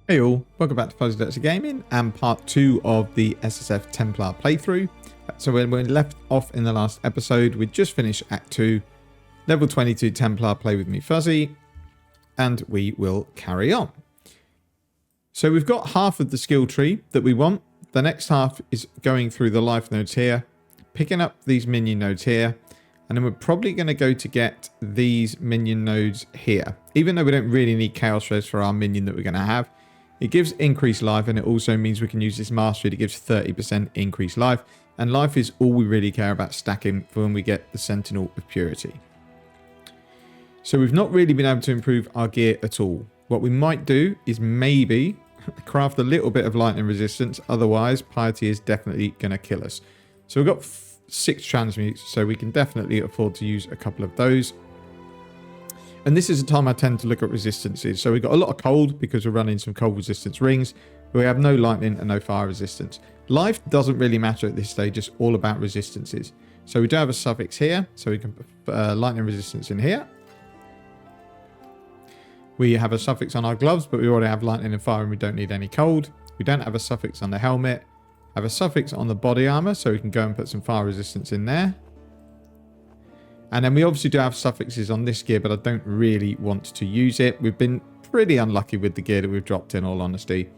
Hey all, welcome back to Daresso Gaming and part 2 of the SSF Templar playthrough. So when we left off in the last episode, we just finished Act 2, level 22 Templar Play With Me Fuzzy, and we will carry on. So we've got half of the skill tree that we want. The next half is going through the life nodes here, picking up these minion nodes here, and then we're probably going to go to get these minion nodes here. Even though we don't really need Chaos Shreds for our minion that we're going to have, it gives increased life, and it also means we can use this mastery that gives 30% increased life. And life is all we really care about stacking for when we get the Sentinel of Purity. So we've not really been able to improve our gear at all. What we might do is maybe craft a little bit of lightning resistance. Otherwise, Piety is definitely going to kill us. So we've got 6 transmutes, so we can definitely afford to use a couple of those. And this is the time I tend to look at resistances. So we've got a lot of cold because we're running some cold resistance rings. But we have no lightning and no fire resistance. Life doesn't really matter at this stage. It's all about resistances. So we do have a suffix here. So we can put lightning resistance in here. We have a suffix on our gloves, but we already have lightning and fire and we don't need any cold. We don't have a suffix on the helmet. Have a suffix on the body armor. So we can go and put some fire resistance in there. And then we obviously do have suffixes on this gear, but I don't really want to use it. We've been pretty unlucky with the gear that we've dropped, in all honesty.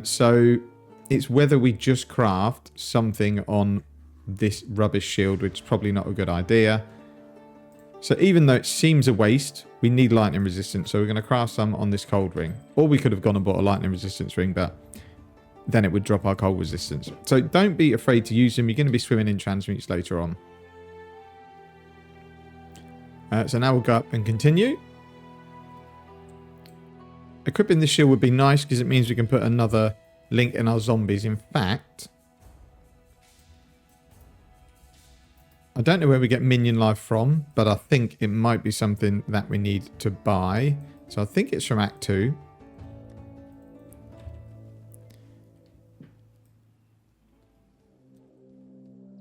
So it's whether we just craft something on this rubbish shield, which is probably not a good idea. So even though it seems a waste, we need lightning resistance. So we're going to craft some on this cold ring. Or we could have gone and bought a lightning resistance ring, but then it would drop our cold resistance. So don't be afraid to use them. You're going to be swimming in transmutes later on. So now we'll go up and continue. Equipping this shield would be nice because it means we can put another link in our zombies. In fact, I don't know where we get minion life from, but I think it might be something that we need to buy. So I think it's from Act 2.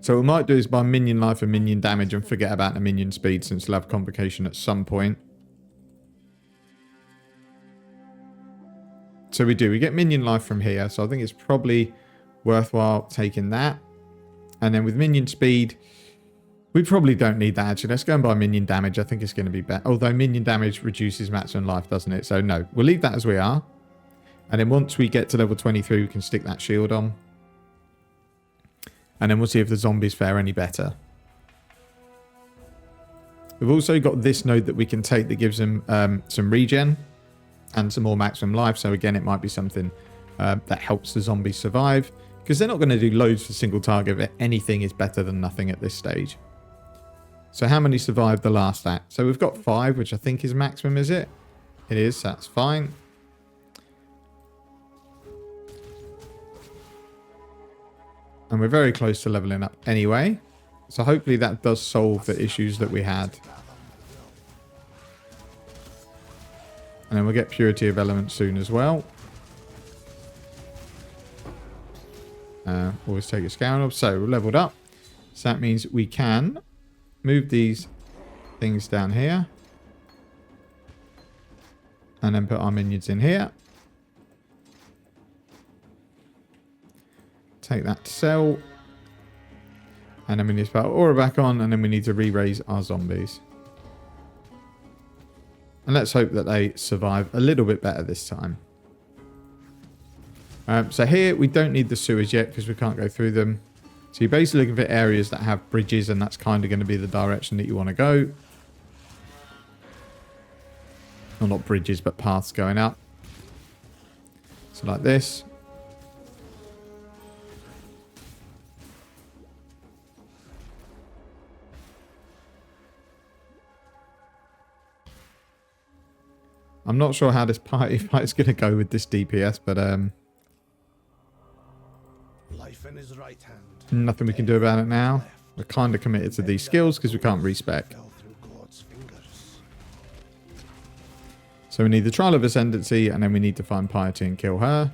So what we might do is buy minion life and minion damage and forget about the minion speed, since we'll have convocation at some point. So we do. We get minion life from here. So I think it's probably worthwhile taking that. And then with minion speed, we probably don't need that actually. Let's go and buy minion damage. I think it's going to be better. Although minion damage reduces maximum life, doesn't it? So no, we'll leave that as we are. And then once we get to level 23, we can stick that shield on. And then we'll see if the zombies fare any better. We've also got this node that we can take that gives them some regen and some more maximum life. So again, it might be something that helps the zombies survive. Because they're not going to do loads for single target, but anything is better than nothing at this stage. So how many survived the last act? So we've got 5, which I think is maximum, is it? It is, that's fine. And we're very close to leveling up anyway. So hopefully that does solve the issues that we had. And then we'll get Purity of Element soon as well. Always take a scoundrel. So we're leveled up. So that means we can move these things down here. And then put our minions in here. Take that to sell. And then we need to put our aura back on. And then we need to re-raise our zombies. And let's hope that they survive a little bit better this time. So here we don't need the sewers yet because we can't go through them. So you're basically looking for areas that have bridges, and that's kind of going to be the direction that you want to go. Well, not bridges, but paths going up. So like this. I'm not sure how this party fight is going to go with this DPS, but Life in his right hand. Nothing we can do about it now. We're kind of committed to these skills because we can't respec. So we need the Trial of Ascendancy, and then we need to find Piety and kill her.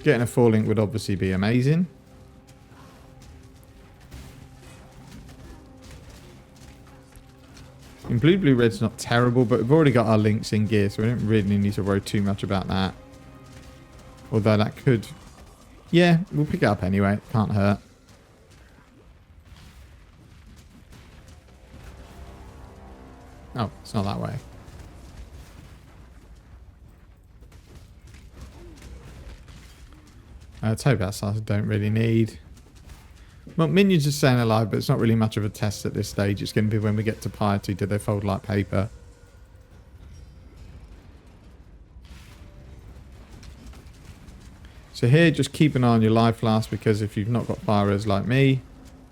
Getting a 4 link would obviously be amazing. In blue red's not terrible, but we've already got our links in gear, so we don't really need to worry too much about that. Although that could... Yeah, we'll pick it up anyway. Can't hurt. Oh, it's not that way. Towpaths I don't really need. Well, minions are staying alive, but it's not really much of a test at this stage. It's going to be when we get to Piety, do they fold like paper? So here, just keep an eye on your life flask, because if you've not got fire res like me,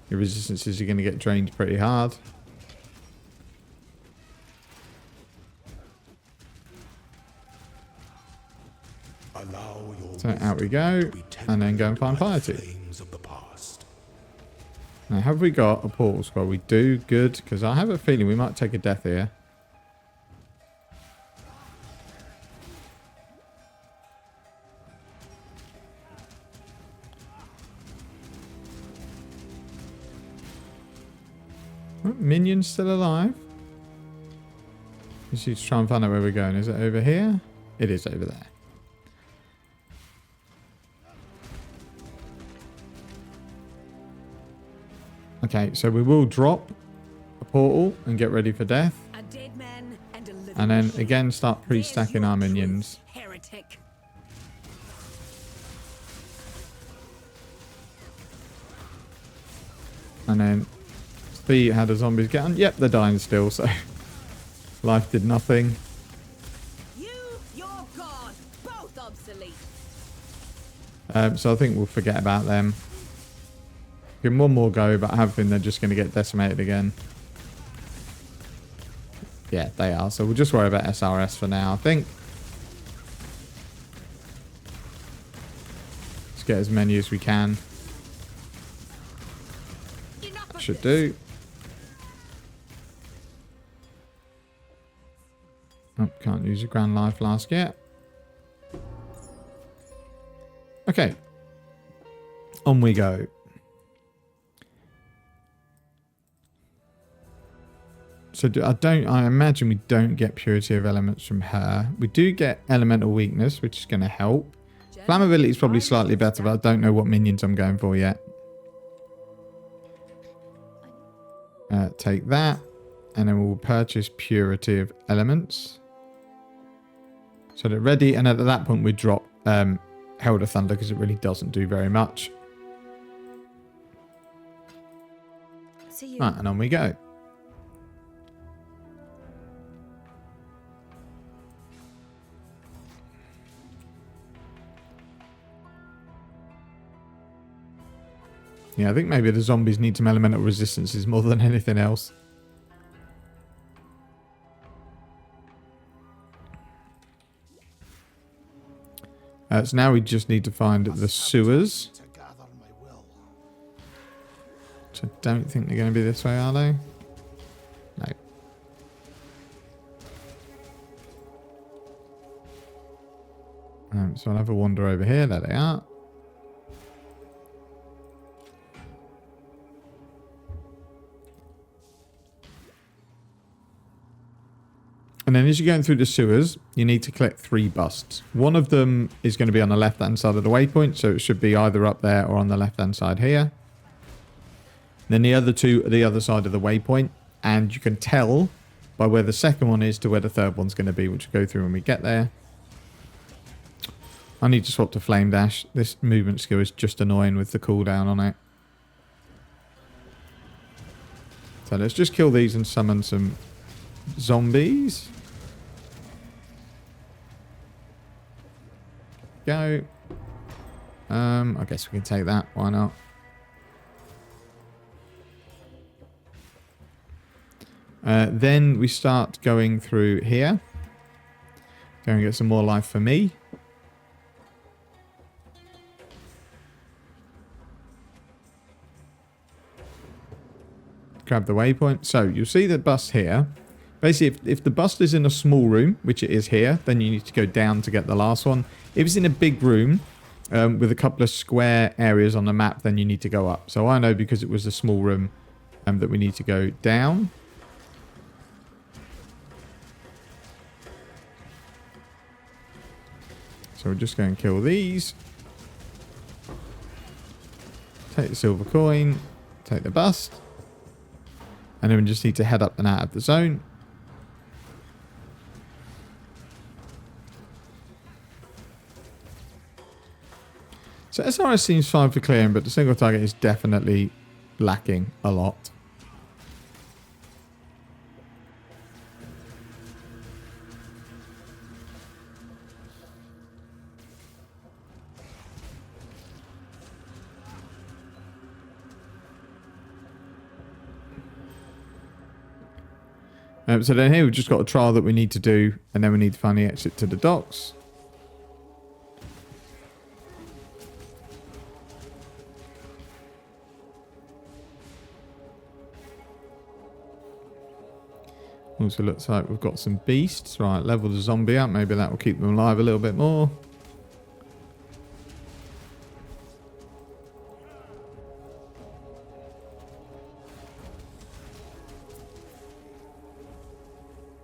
your resistances are going to get drained pretty hard. So out we go, and then go and find Piety. Now, have we got a portal scroll? We do. Good, because I have a feeling we might take a death here. Oh, minion's still alive. Let's try and find out where we're going. Is it over here? It is over there. Okay, so we will drop a portal and get ready for death. And then again start pre-stacking our minions. Heretic. And then see how the zombies get on. Yep, they're dying still, so life did nothing. You, your god, both obsolete. So I think we'll forget about them. Give them one more go, but I have a feeling they're just going to get decimated again. Yeah, they are. So we'll just worry about SRS for now, I think. Let's get as many as we can. Should do. Oh, can't use a grand life flask yet. Okay. On we go. So I imagine we don't get Purity of Elements from her. We do get Elemental Weakness, which is going to help. Flammability is probably slightly better, but I don't know what minions I'm going for yet. Take that, and then we'll purchase Purity of Elements. So they're ready, and at that point we drop Herald of Thunder, because it really doesn't do very much. Right, and on we go. Yeah, I think maybe the zombies need some elemental resistances more than anything else. So now we just need to find the sewers. Which I don't think they're going to be this way, are they? No. So I'll have a wander over here. There they are. And then as you're going through the sewers, you need to collect 3 busts. One of them is going to be on the left-hand side of the waypoint, so it should be either up there or on the left-hand side here. Then the other 2 are the other side of the waypoint, and you can tell by where the second one is to where the third one's going to be, which we'll go through when we get there. I need to swap to Flame Dash. This movement skill is just annoying with the cooldown on it. So let's just kill these and summon some zombies. Go. I guess we can take that. Why not? Then we start going through here. Go and get some more life for me. Grab the waypoint. So you'll see the bust here. Basically, if the bust is in a small room, which it is here, then you need to go down to get the last one. If it's in a big room with a couple of square areas on the map, then you need to go up. So I know because it was a small room that we need to go down. So we'll just go and kill these. Take the silver coin. Take the bust. And then we just need to head up and out of the zone. So SRS seems fine for clearing, but the single target is definitely lacking a lot. So then here we've just got a trial that we need to do, and then we need to find the exit to the docks. Also looks like we've got some beasts. Right, level the zombie up. Maybe that will keep them alive a little bit more.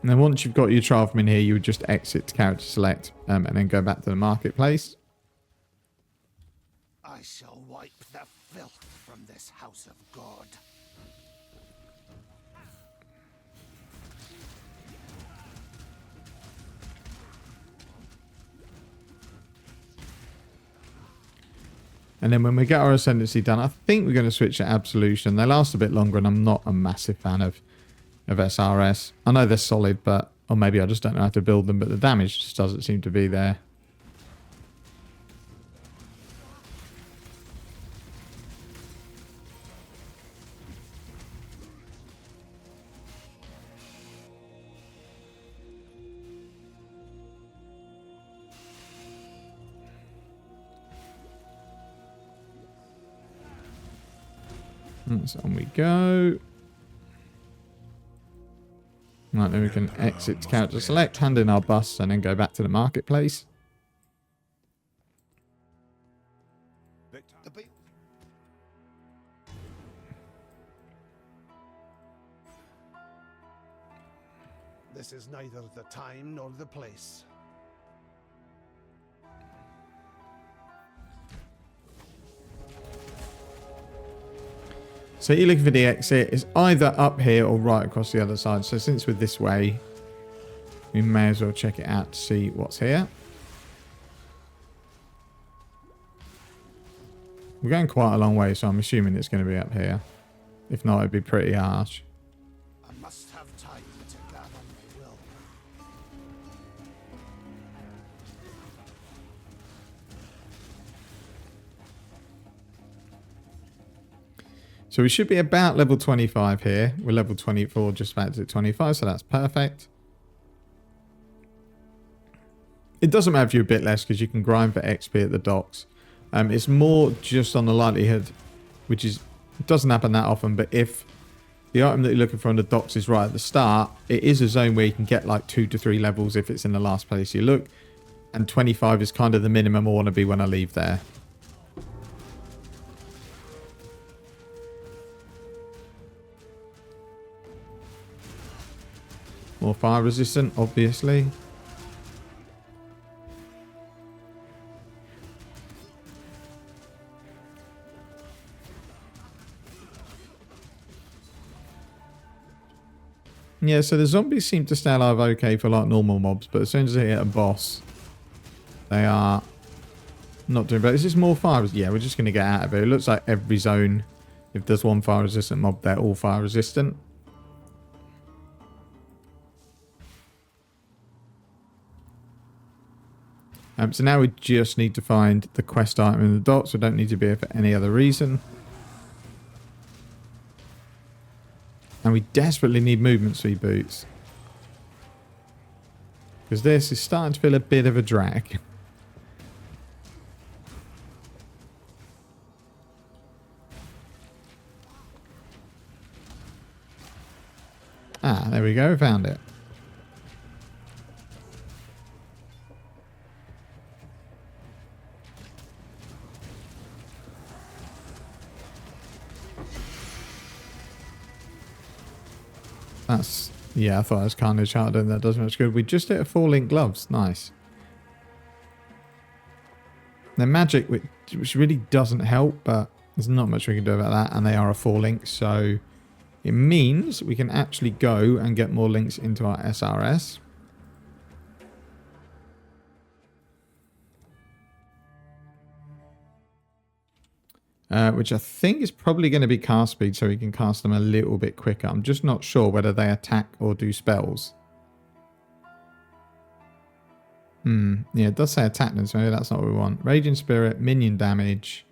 And then once you've got your trial from in here, you would just exit to character select and then go back to the marketplace. I shall wipe the filth from this house of God. And then when we get our ascendancy done, I think we're going to switch to absolution. They last a bit longer, and I'm not a massive fan of SRS. I know they're solid, but... Or maybe I just don't know how to build them, but the damage just doesn't seem to be there. So on we go. Right, then we can exit to character select, hand in our busts, and then go back to the marketplace. This is neither the time nor the place. So you're looking for the exit. It's either up here or right across the other side. So since we're this way, we may as well check it out to see what's here. We're going quite a long way, so I'm assuming it's going to be up here. If not, it'd be pretty harsh. I must have time to gather my will. So we should be about level 25 here. We're level 24, just about to 25, so that's perfect. It doesn't matter if you're a bit less, because you can grind for XP at the docks. It's more just on the likelihood, which is doesn't happen that often, but if the item that you're looking for on the docks is right at the start, it is a zone where you can get like 2 to 3 levels if it's in the last place you look. And 25 is kind of the minimum I want to be when I leave there. More fire resistant, obviously. Yeah, so the zombies seem to stay alive okay for like normal mobs, but as soon as they hit a boss, they are not doing better. Is this more fire? Yeah, we're just going to get out of it. It looks like every zone, if there's one fire resistant mob, they're all fire resistant. So now we just need to find the quest item in the dots. We don't need to be here for any other reason. And we desperately need movement speed boots. Because this is starting to feel a bit of a drag. Ah, there we go. Found it. That's, yeah, I thought it was Carnage Hardened. That does much good. We just hit a 4-link gloves. Nice. They're magic, which really doesn't help, but there's not much we can do about that. And they are a 4 link, so it means we can actually go and get more links into our SRS. Which I think is probably going to be cast speed, so we can cast them a little bit quicker. I'm just not sure whether they attack or do spells. Yeah, it does say attack them, so maybe that's not what we want. Raging Spirit, minion damage.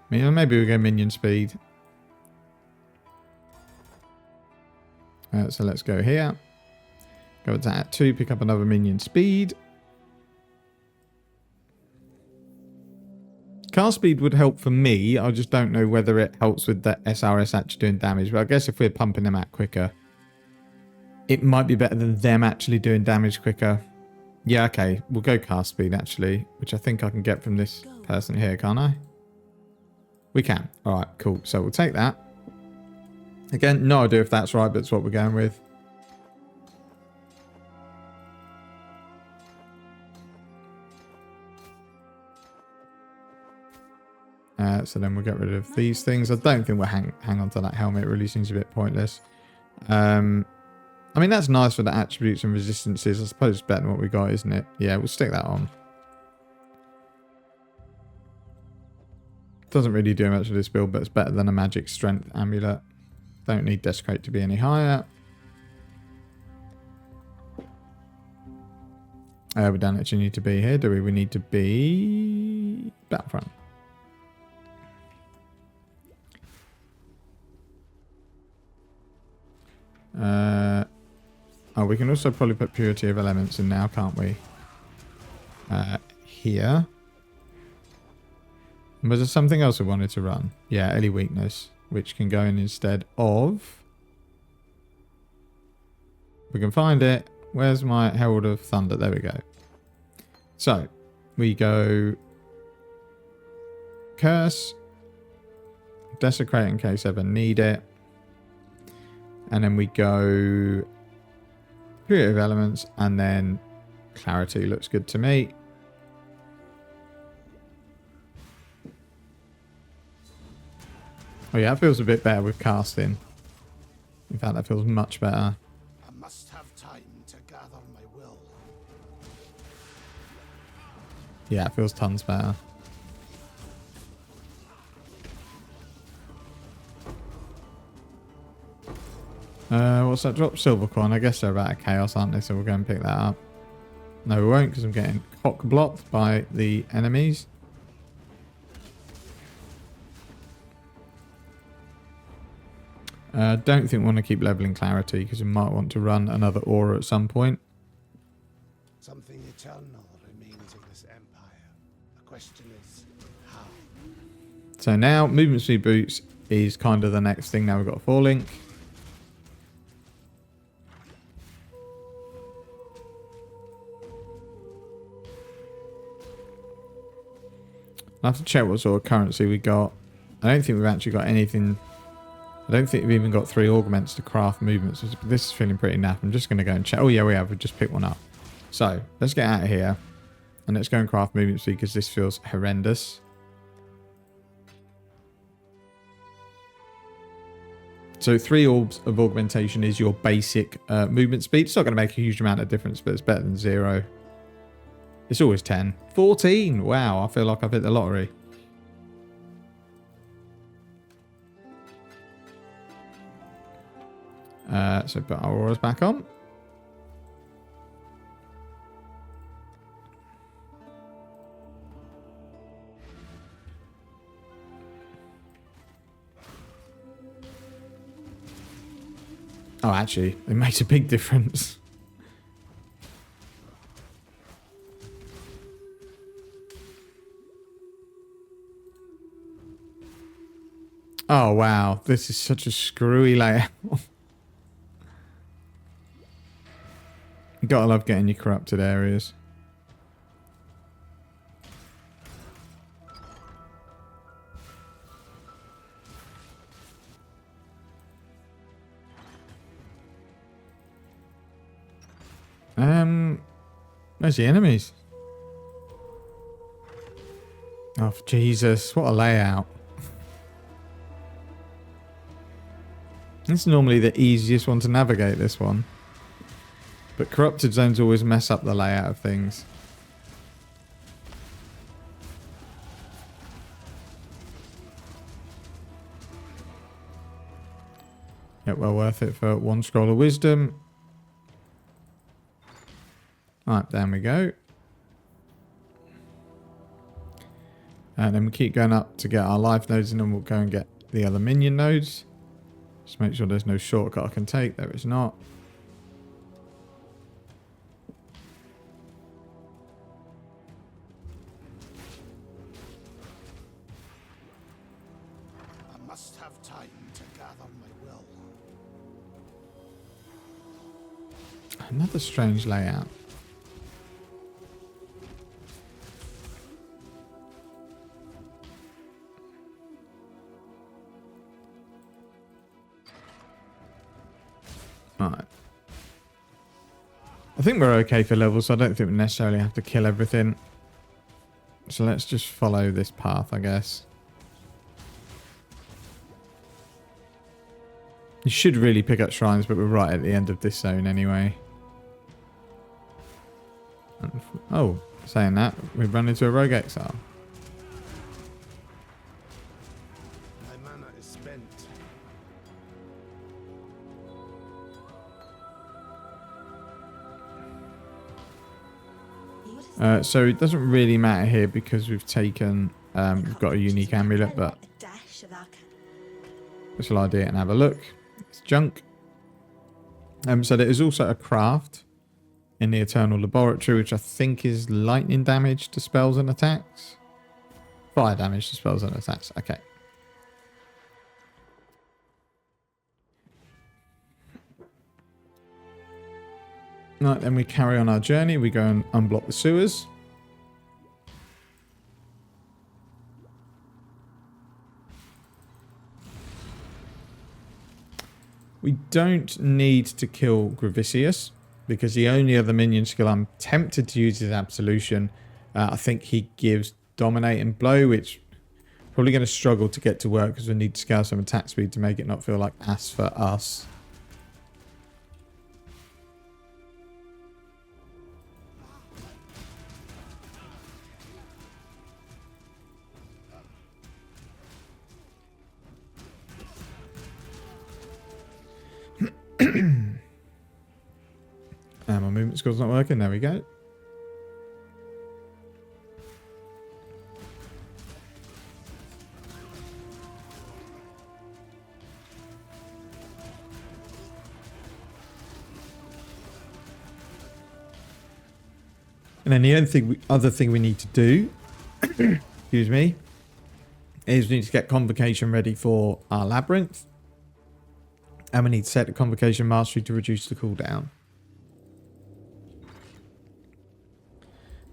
Maybe we go minion speed. So let's go here. Go to at 2, pick up another minion speed. Cast speed would help for me. I just don't know whether it helps with the SRS actually doing damage. But I guess if we're pumping them out quicker, it might be better than them actually doing damage quicker. Yeah, okay. We'll go cast speed, actually, which I think I can get from this person here, can't I? We can. All right, cool. So we'll take that. Again, no idea if that's right, but it's what we're going with. So then we'll get rid of these things. I don't think we'll hang on to that helmet. It really seems a bit pointless. I mean, that's nice for the attributes and resistances. I suppose it's better than what we got, isn't it? Yeah, we'll stick that on. Doesn't really do much of this build, but it's better than a magic strength amulet. Don't need Desecrate to be any higher. We don't actually need to be here, do we? We need to be Battlefront. Oh, we can also probably put Purity of Elements in now, can't we? Here. Was there something else we wanted to run? Yeah, Ellie Weakness, which can go in instead of... We can find it. Where's my Herald of Thunder? There we go. So, we go... Curse. Desecrate in case ever need it. And then we go Purity of Elements, and then Clarity looks good to me. Oh yeah, that feels a bit better with casting. In fact, that feels much better. I must have time to gather my will. Yeah, it feels tons better. What's that drop? Silver coin. I guess they're about a chaos, aren't they? So we'll go and pick that up. No, we won't, because I'm getting cock blocked by the enemies. Don't think we want to keep leveling Clarity, because we might want to run another aura at some point. Something eternal remains in this empire. The question is, how? So now, movement speed boots is kind of the next thing. Now we've got a 4 link. I'll have to check what sort of currency we got. I don't think we've actually got anything. I don't think we've even got 3 augments to craft movements. This is feeling pretty naff. I'm just going to go and check. Oh yeah, we have. We just picked one up. So let's get out of here. And let's go and craft movement speed, because this feels horrendous. So 3 orbs of augmentation is your basic movement speed. It's not going to make a huge amount of difference, but it's better than 0. It's always 10. 14! Wow, I feel like I've hit the lottery. So put our auras back on. Oh, actually, it makes a big difference. Oh, wow. This is such a screwy layout. You gotta love getting your corrupted areas. Where's the enemies? Oh, Jesus. What a layout. This is normally the easiest one to navigate, this one. But corrupted zones always mess up the layout of things. Yep, well worth it for one scroll of wisdom. Alright, down we go. And then we keep going up to get our life nodes, and then we'll go and get the other minion nodes. Just make sure there's no shortcut I can take. There is not. I must have time to gather my will. Another strange layout. Right. I think we're okay for levels, so I don't think we necessarily have to kill everything. So let's just follow this path, I guess. You should really pick up shrines, but we're right at the end of this zone anyway. And, oh, saying that, we've run into a rogue exile. My mana is spent. So it doesn't really matter here because we've taken, we've got a unique amulet, but we shall ID it and have a look. It's junk. So there is also a craft in the Eternal Laboratory, which I think is lightning damage to spells and attacks. Fire damage to spells and attacks. Okay. Right, then we carry on our journey. We go and unblock the sewers. We don't need to kill Gravicius, because the only other minion skill I'm tempted to use is Absolution. I think he gives Dominate and Blow, which probably going to struggle to get to work because we need to scale some attack speed to make it not feel like ass for us. And my movement skill's not working. There we go. And then the other thing we need to do, excuse me, is we need to get Convocation ready for our Labrynth. And we need to set the Convocation Mastery to reduce the cooldown.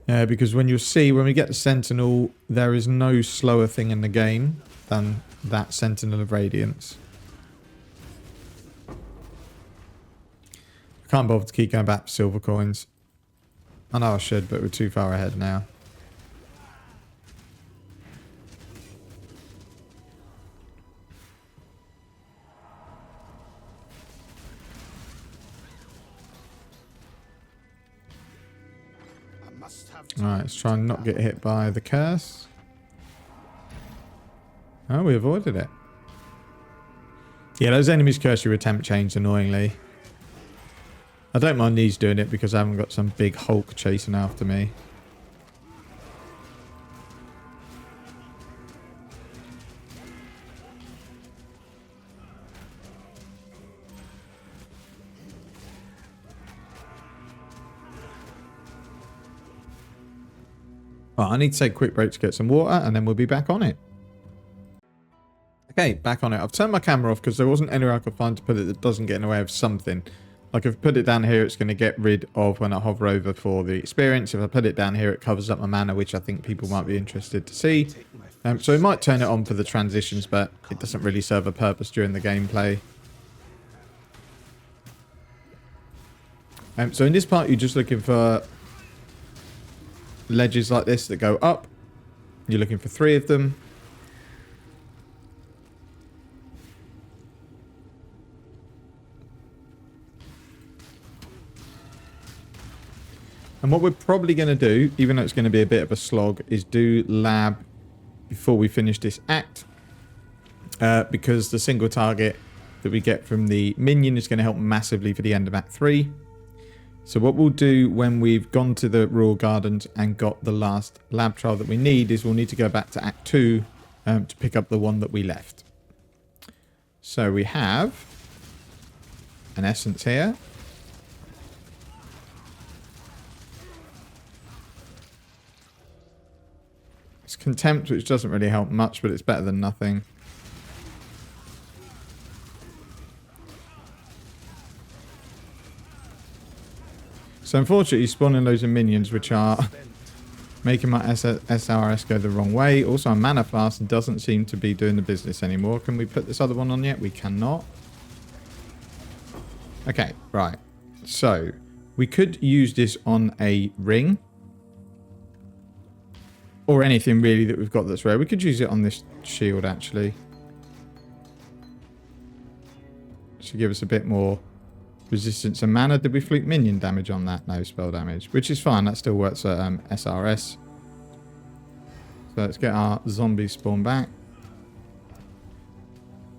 Because when you'll see, when we get the Sentinel, there is no slower thing in the game than that Sentinel of Radiance. I can't bother to keep going back to silver coins. I know I should, but we're too far ahead now. Alright, let's try and not get hit by the curse. Oh, we avoided it. Yeah, those enemies curse your attempt change annoyingly. I don't mind these doing it because I haven't got some big Hulk chasing after me. Right, I need to take a quick break to get some water and then we'll be back on it. Okay, back on it. I've turned my camera off because there wasn't anywhere I could find to put it that doesn't get in the way of something. Like if I put it down here, it's going to get rid of when I hover over for the experience. If I put it down here, it covers up my mana, which I think people might be interested to see. So we might turn it on for the transitions, but it doesn't really serve a purpose during the gameplay. So in this part, you're just looking for ledges like this that go up. You're looking for 3 of them. And what we're probably going to do, even though it's going to be a bit of a slog, is do lab before we finish this act. Because the single target that we get from the minion is going to help massively for the end of Act 3. So what we'll do when we've gone to the Royal Gardens and got the last lab trial that we need is we'll need to go back to Act 2 to pick up the one that we left. So we have an essence here. It's Contempt, which doesn't really help much, but it's better than nothing. So unfortunately, spawning loads of minions, which are making my SRS go the wrong way. Also, our mana flask doesn't seem to be doing the business anymore. Can we put this other one on yet? We cannot. Okay, right. So we could use this on a ring. Or anything really that we've got that's rare. We could use it on this shield, actually. To give us a bit more resistance and mana. Did we fluke minion damage on that? No, spell damage. Which is fine. That still works at SRS. So let's get our zombie spawn back.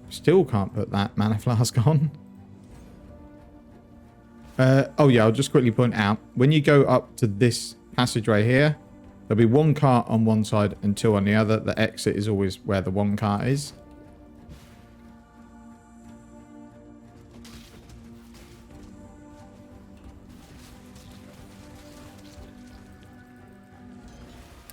Still can't put that mana flask on. Oh yeah, I'll just quickly point out. When you go up to this passageway here, there'll be 1 cart on one side and 2 on the other. The exit is always where the 1 cart is.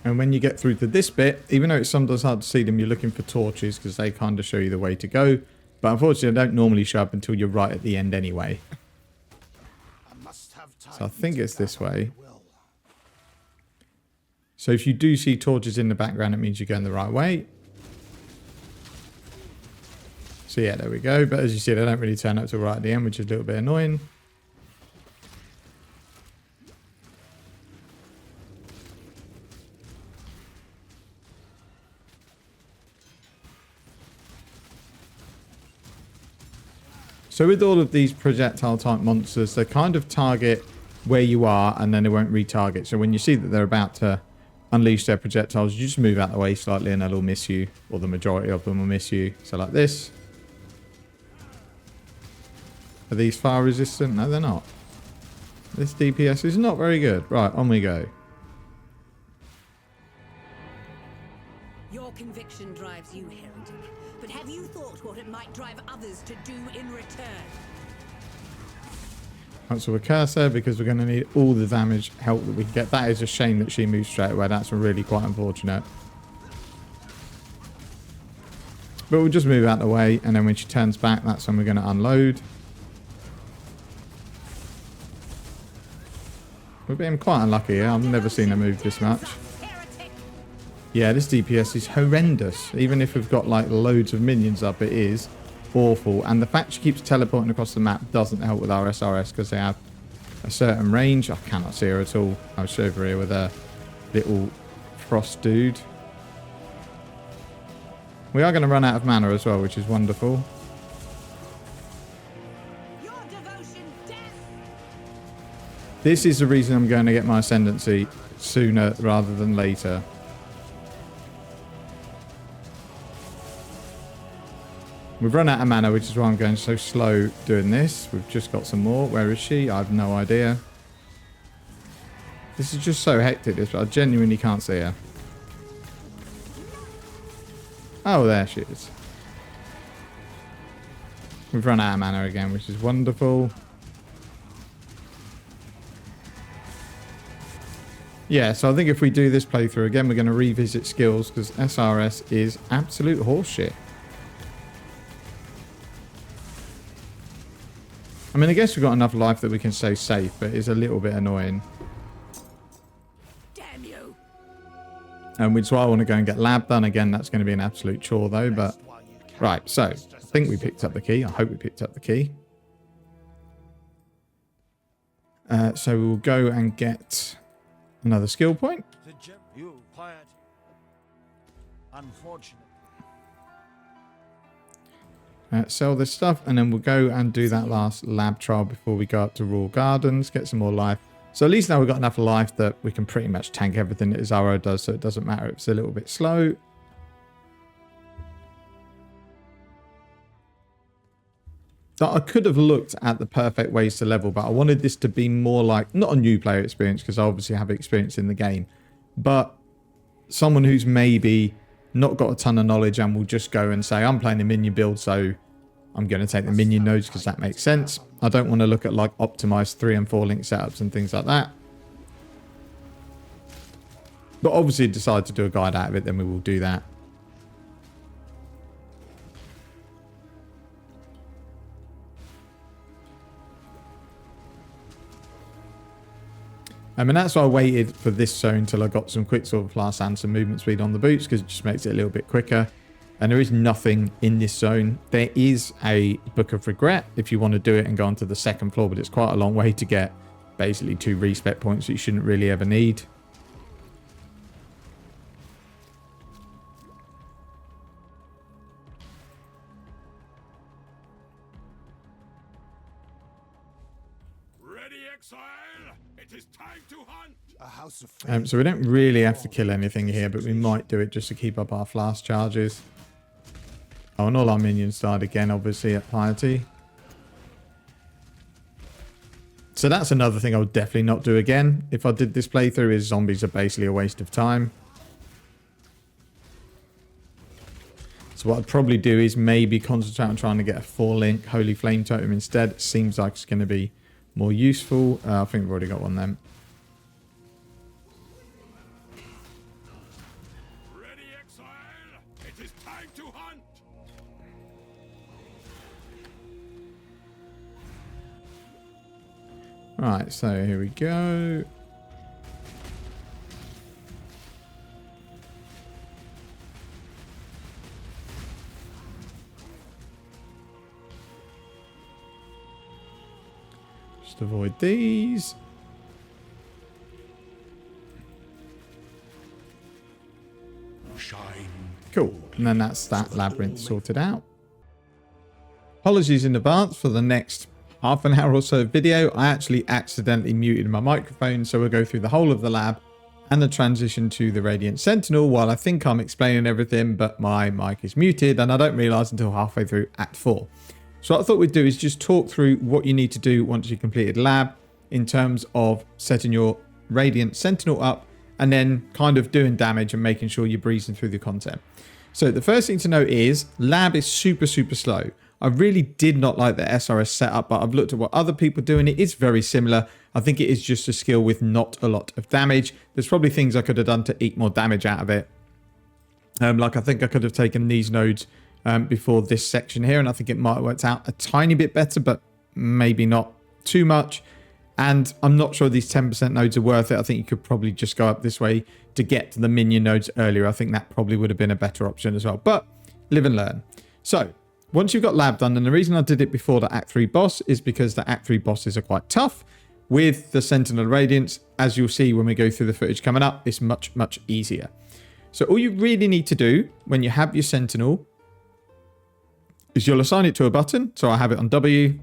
And when you get through to this bit, even though it's sometimes hard to see them, you're looking for torches because they kind of show you the way to go. But unfortunately, they don't normally show up until you're right at the end anyway. So I think it's this way. So if you do see torches in the background, it means you're going the right way. So yeah, there we go. But as you see, they don't really turn up till right at the end, which is a little bit annoying. So with all of these projectile type monsters, they kind of target where you are and then they won't retarget. So when you see that they're about to unleash their projectiles, you just move out the way slightly and they'll all miss you, or the majority of them will miss you. So like this. Are these fire resistant? No, they're not. This DPS is not very good. Right, on we go. Your conviction drives you, heretic. But have you thought what it might drive others to do in return? Right, so we're cursed there because we're going to need all the damage help that we can get. That is a shame that she moves straight away. That's really quite unfortunate. But we'll just move out the way, and then when she turns back, that's when we're going to unload. We're being quite unlucky here. I've never seen her move this much. Yeah, this DPS is horrendous. Even if we've got like loads of minions up, it is awful. And the fact she keeps teleporting across the map doesn't help with our SRS because they have a certain range. I cannot see her at all. I was over here with a little frost dude. We are going to run out of mana as well, which is wonderful. Your devotion, death. This is the reason I'm going to get my ascendancy sooner rather than later. We've run out of mana, which is why I'm going so slow doing this. We've just got some more. Where is she? I have no idea. This is just so hectic, this, but I genuinely can't see her. Oh, there she is. We've run out of mana again, which is wonderful. Yeah, so I think if we do this playthrough again, we're going to revisit skills because SRS is absolute horseshit. I mean, I guess we've got enough life that we can stay safe, but it's a little bit annoying. Damn you. And which is why I want to go and get lab done. Again, that's going to be an absolute chore though, but... Right, so, I think we picked up the key. I hope we picked up the key. So we'll go and get another skill point. Unfortunate. Sell this stuff, and then we'll go and do that last lab trial before we go up to Royal Gardens, get some more life. So at least now we've got enough life that we can pretty much tank everything that Zaro does, so it doesn't matter if it's a little bit slow. So I could have looked at the perfect ways to level, but I wanted this to be more like, not a new player experience, because I obviously have experience in the game, but someone who's maybe not got a ton of knowledge and will just go and say, I'm playing a minion build, so I'm going to take the minion nodes because that makes sense. I don't want to look at like optimized 3 and 4 link setups and things like that. But obviously decide to do a guide out of it, then we will do that. And that's why I waited for this zone until I got some Quicksilver Flask and some movement speed on the boots, because it just makes it a little bit quicker. And there is nothing in this zone. There is a Book of Regret if you want to do it and go onto the second floor, but it's quite a long way to get basically 2 respec points that you shouldn't really ever need. Ready, Exile! It is time to hunt! A house of So we don't really have to kill anything here, but we might do it just to keep up our flask charges. Oh, and all our minions died again, obviously, at Piety. So that's another thing I would definitely not do again if I did this playthrough, is zombies are basically a waste of time. So what I'd probably do is maybe concentrate on trying to get a 4-link Holy Flame Totem instead. It seems like it's going to be more useful. I think we've already got one then. Ready, Exile! It is time to hunt! Right, so here we go. Just avoid these. Shine. Cool. And then that's that labyrinth sorted out. Apologies in advance for the next half an hour or so video. I actually accidentally muted my microphone, so we'll go through the whole of the lab and the transition to the Radiant Sentinel while I think I'm explaining everything, but my mic is muted and I don't realize until halfway through Act 4. So what I thought we'd do is just talk through what you need to do once you've completed lab in terms of setting your Radiant Sentinel up and then kind of doing damage and making sure you're breezing through the content. So the first thing to note is lab is super slow. I really did not like the SRS setup, but I've looked at what other people do and it is very similar. I think it is just a skill with not a lot of damage. There's probably things I could have done to eke more damage out of it. Like I think I could have taken these nodes before this section here, and I think it might have worked out a tiny bit better, but maybe not too much. And I'm not sure these 10% nodes are worth it. I think you could probably just go up this way to get to the minion nodes earlier. I think that probably would have been a better option as well, but live and learn. So once you've got lab done, and the reason I did it before the Act 3 boss is because the Act 3 bosses are quite tough. With the Sentinel of Radiance, as you'll see when we go through the footage coming up, it's much easier. So all you really need to do when you have your Sentinel is you'll assign it to a button. So I have it on W.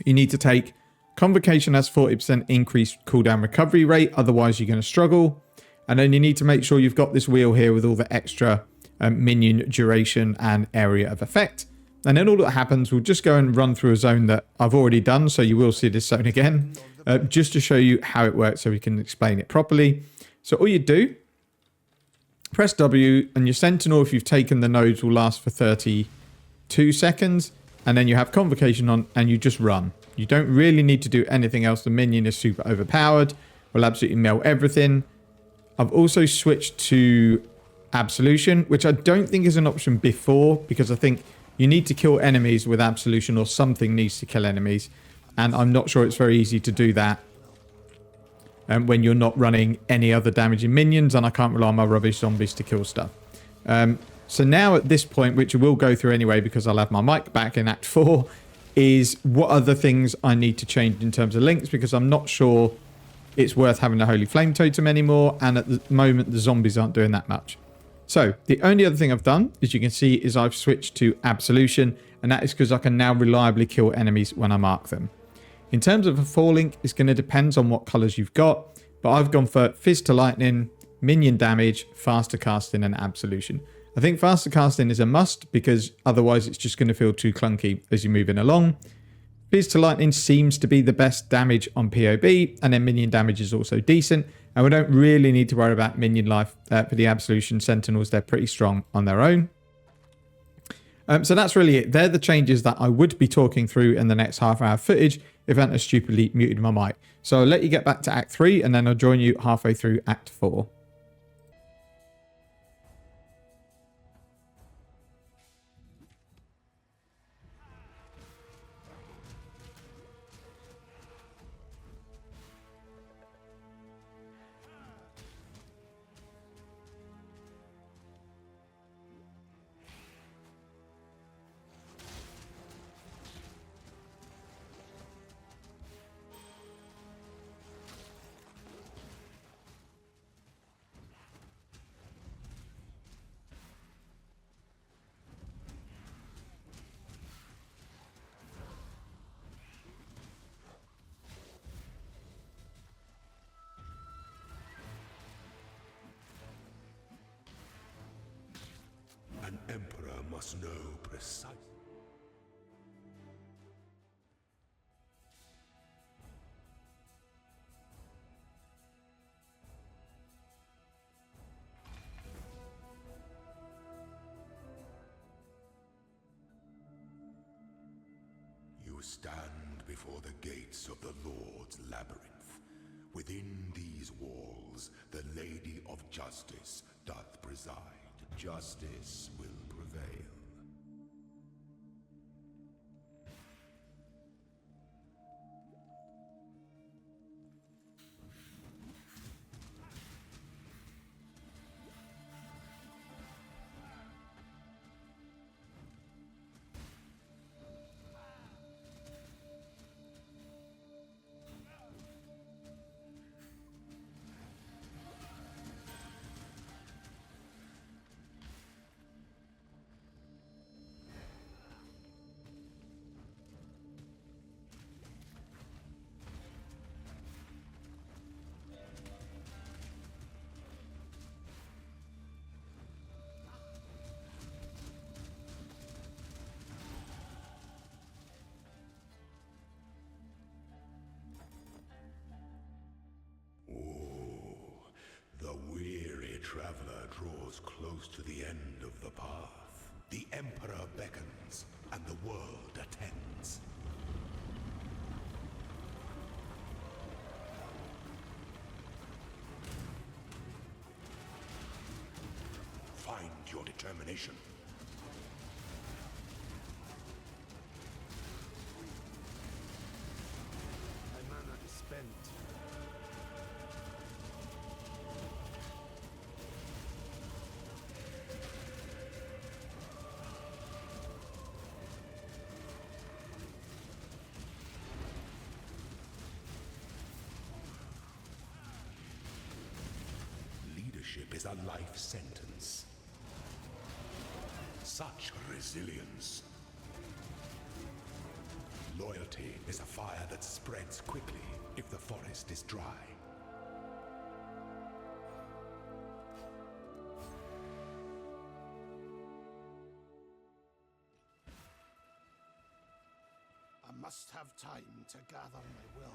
You need to take Convocation has 40% increased cooldown recovery rate, otherwise you're going to struggle. And then you need to make sure you've got this wheel here with all the extra minion duration and area of effect. And then all that happens, we'll just go and run through a zone that I've already done, so you will see this zone again, just to show you how it works so we can explain it properly. So all you do, press W, and your Sentinel, if you've taken the nodes, will last for 32 seconds. And then you have Convocation on, and you just run. You don't really need to do anything else. The minion is super overpowered. Will absolutely melt everything. I've also switched to Absolution, which I don't think is an option before, because I think you need to kill enemies with Absolution, or something needs to kill enemies. And I'm not sure it's very easy to do that when you're not running any other damaging minions, and I can't rely on my rubbish zombies to kill stuff. So now at this point, which we'll go through anyway because I'll have my mic back in Act 4, is what other things I need to change in terms of links, because I'm not sure it's worth having a Holy Flame Totem anymore, and at the moment the zombies aren't doing that much. So the only other thing I've done, as you can see, is I've switched to absolution, and that is because I can now reliably kill enemies when I mark them. In terms of a 4-link, it's going to depend on what colours you've got, but I've gone for Fizz to Lightning, Minion Damage, Faster Casting and Absolution. I think Faster Casting is a must because otherwise it's just going to feel too clunky as you're moving along. Fizz to Lightning seems to be the best damage on POB, and then Minion Damage is also decent, and we don't really need to worry about Minion life for the Absolution Sentinels. They're pretty strong on their own. So that's really it. They're the changes that I would be talking through in the next half-hour footage if I hadn't stupidly muted my mic. So I'll let you get back to Act 3, and then I'll join you halfway through Act 4. An emperor must know precisely. You stand before the gates of the Lord's Labyrinth. Within these walls, the Lady of Justice doth preside. Justice will prevail. Traveler draws close to the end of the path. The Emperor beckons, and the world attends. Find your determination. My mana is spent. Is a life sentence. Such resilience. Loyalty is a fire that spreads quickly if the forest is dry. I must have time to gather my will.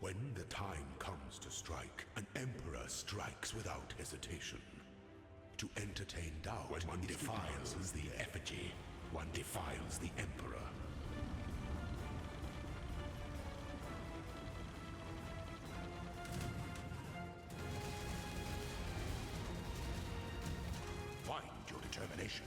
When the time comes to strike, an emperor strikes without hesitation. To entertain doubt, when one defiles the effigy, one defiles the emperor. Find your determination.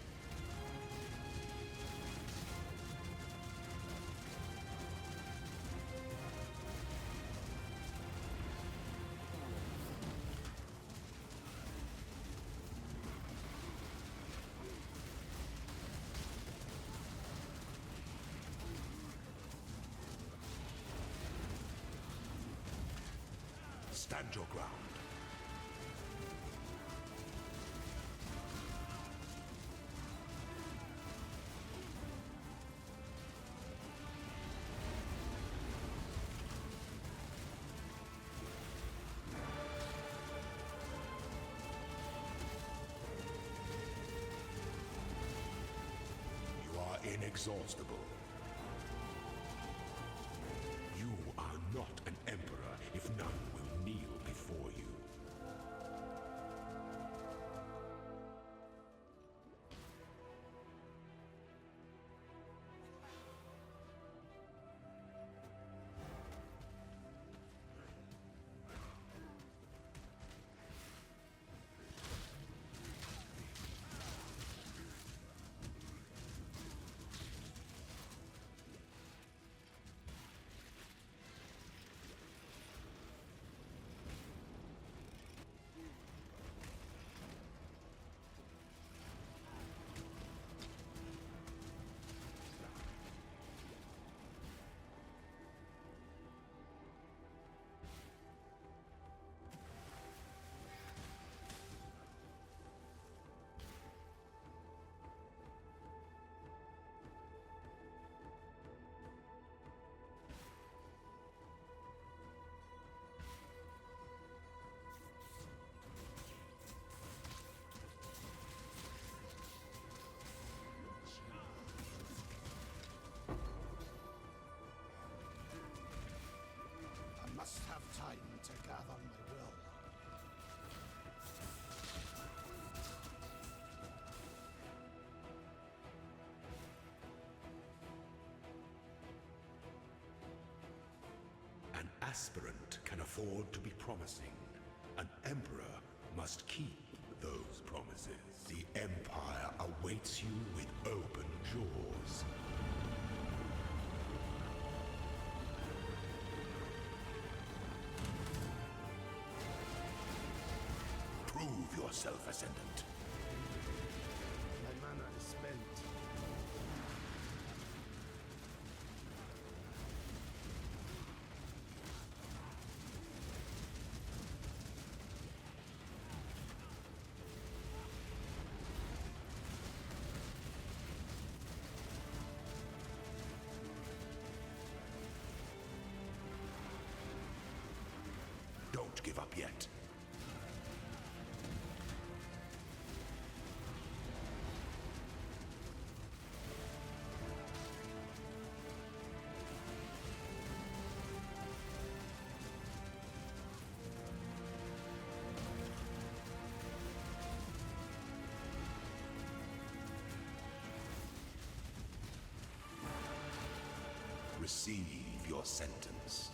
Stand your ground. You are inexhaustible. You are not an emperor if none will kneel before you. Must have time to gather my will. An aspirant can afford to be promising. An emperor must keep those promises. The Empire awaits you with open jaws. Prove yourself, Ascendant. My mana is spent. Don't give up yet. Receive your sentence.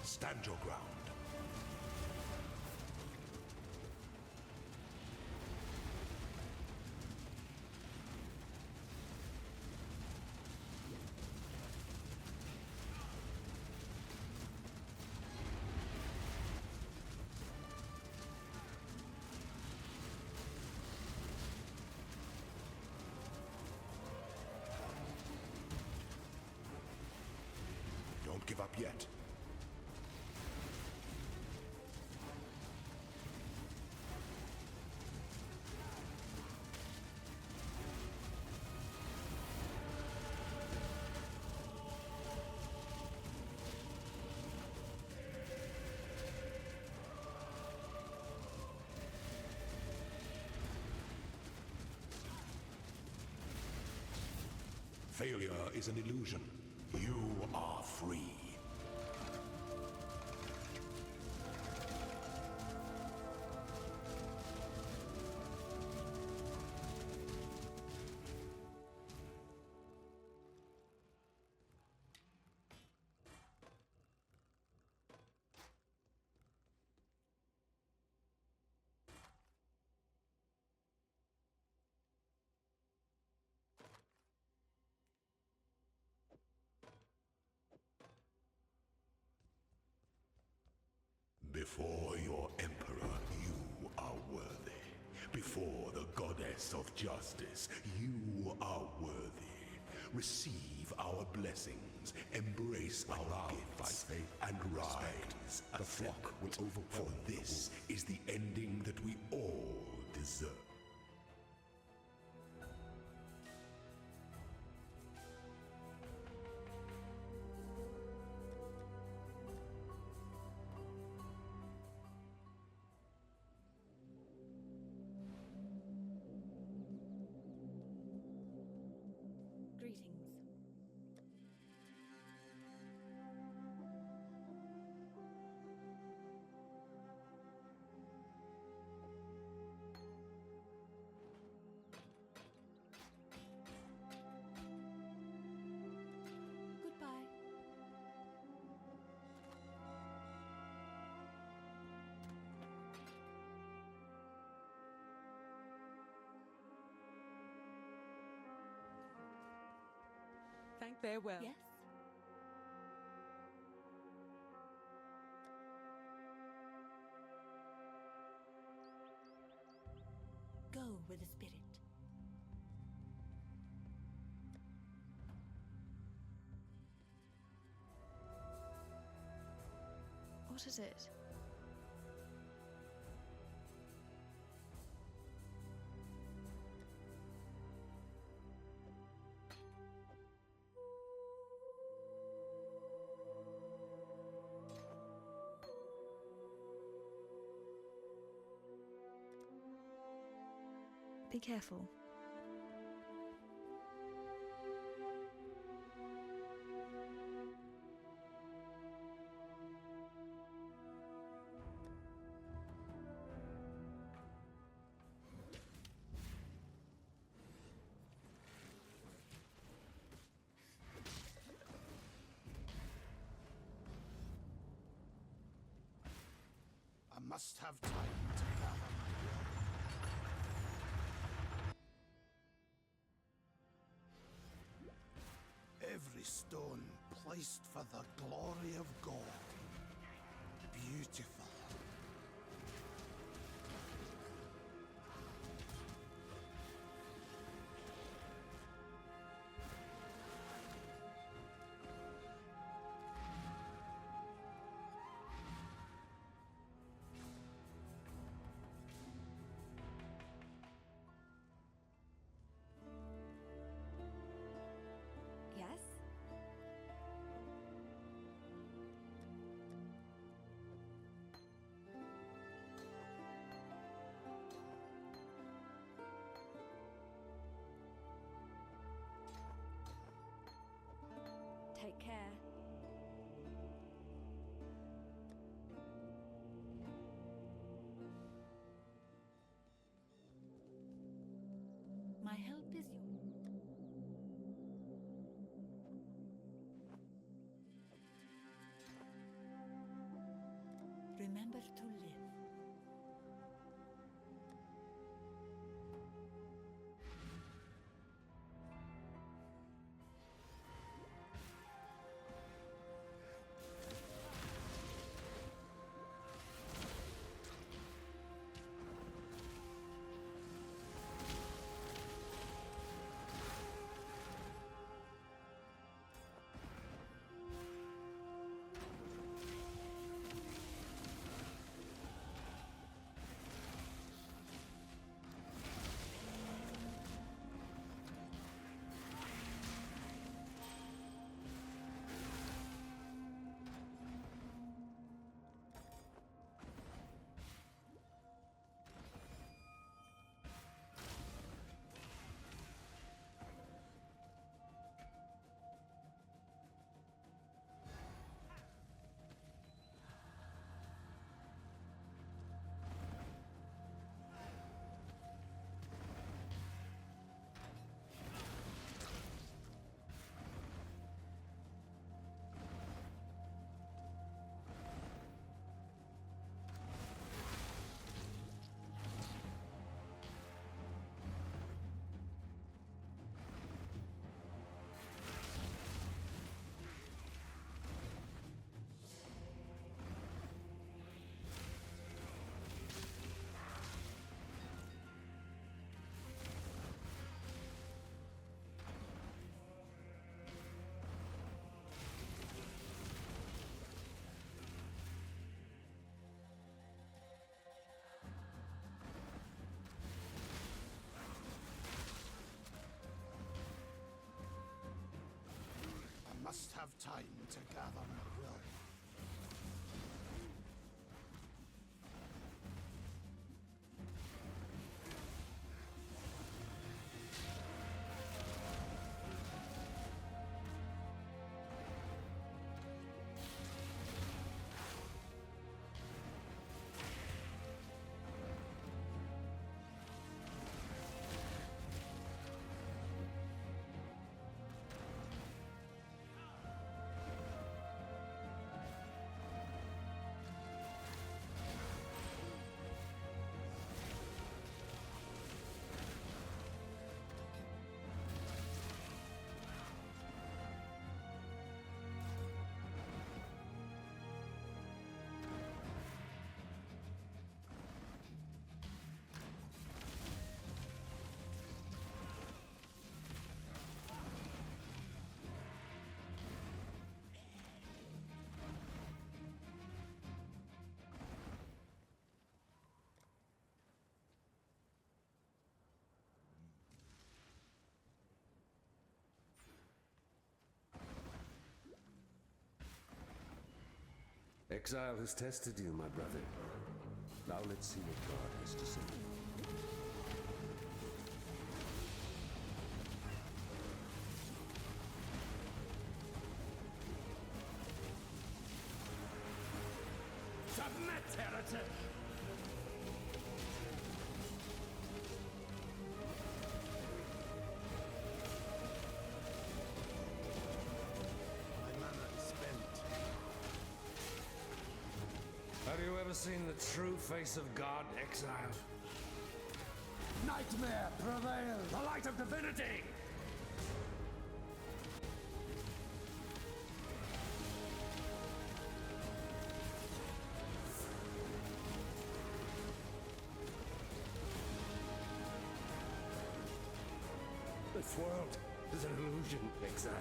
Stand your ground. Don't give up yet. Failure is an illusion. You are free. Before your Emperor, you are worthy. Before the Goddess of Justice, you are worthy. Receive our blessings, embrace our gifts, and rise. The flock will overwhelm. For this is the ending that we all deserve. Greetings. Goodbye. Thank farewell. Yes? Go with the spirit. What is it? Be careful. I must have time to gather my will. Every stone placed for the glory of God. Beautiful. Yes? Take care. My help is yours. Remember to live. have time to gather my will. Exile has tested you, my brother. Now let's see what God has to say. Submit, heretic! My mana is spent. Have you ever seen the true face of God, Exile? Nightmare, prevail! The light of divinity! This world is an illusion, Exile.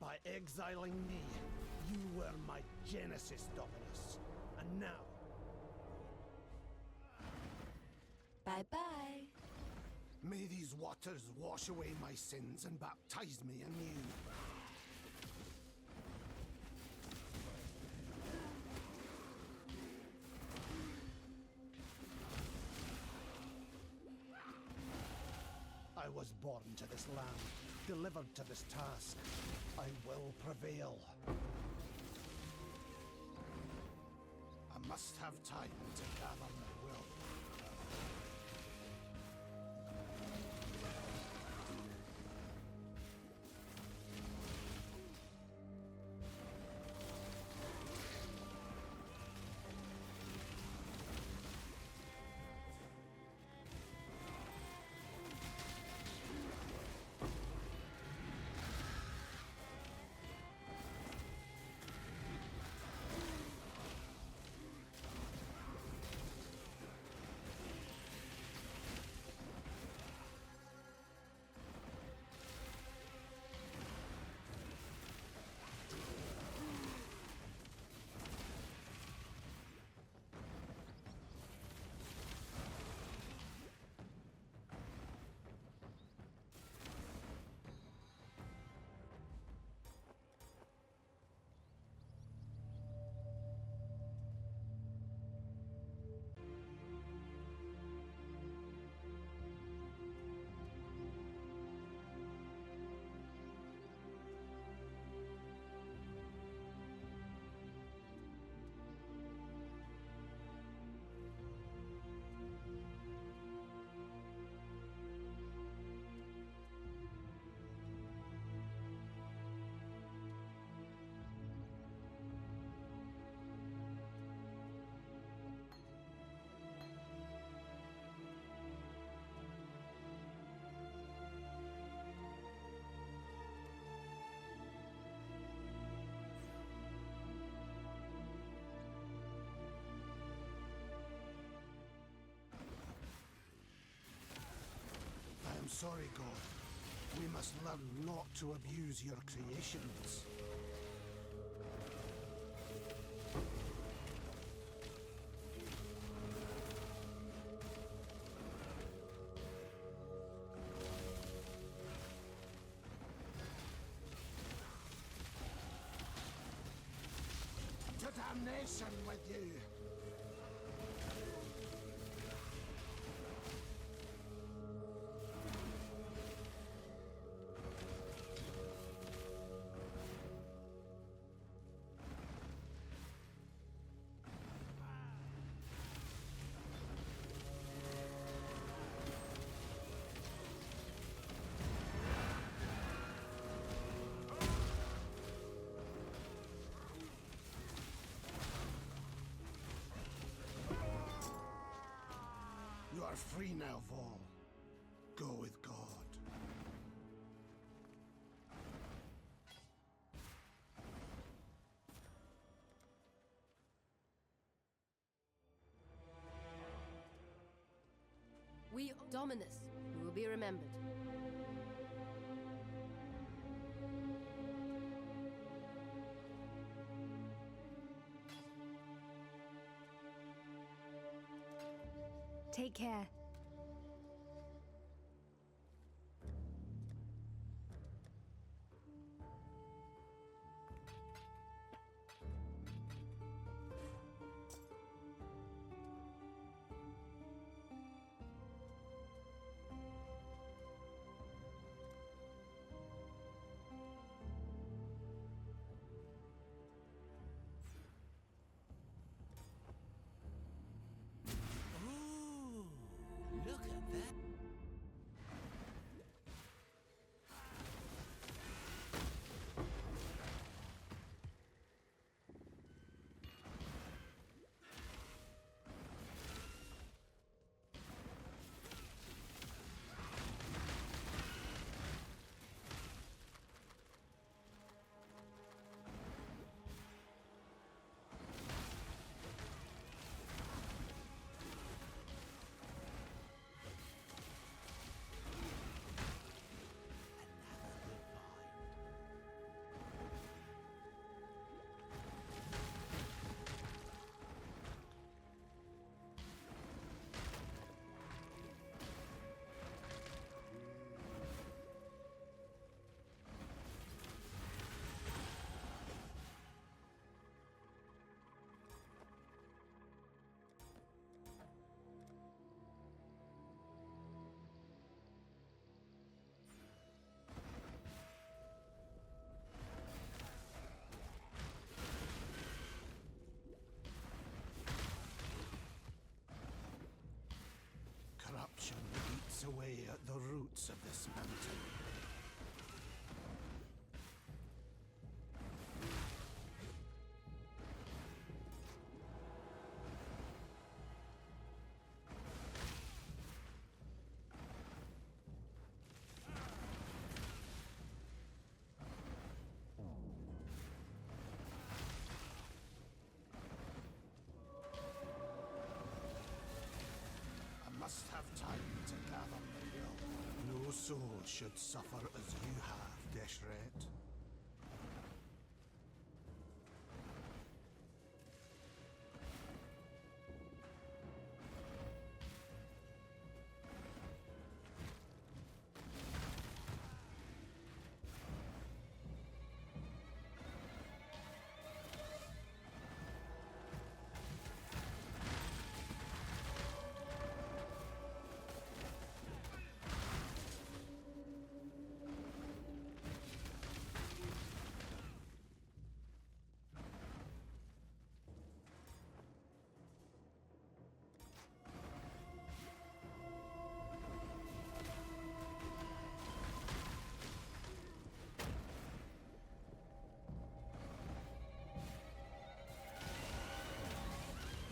By exiling me, you were my genesis, Dominus. And now, Bye-bye. may these waters wash away my sins and baptize me anew. I was born to this land, delivered to this task. I will prevail. I must have time to gather my will. sorry, God. We must learn not to abuse your creations. To damnation with you! You are free now, Vol. Go with God. We Dominus, who will be remembered. Take care. Look at that. Corruption eats away at the roots of this mountain. Must have time to gather the will. No soul should suffer as you have, Deshret.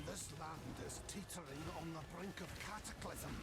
This land is teetering on the brink of cataclysm.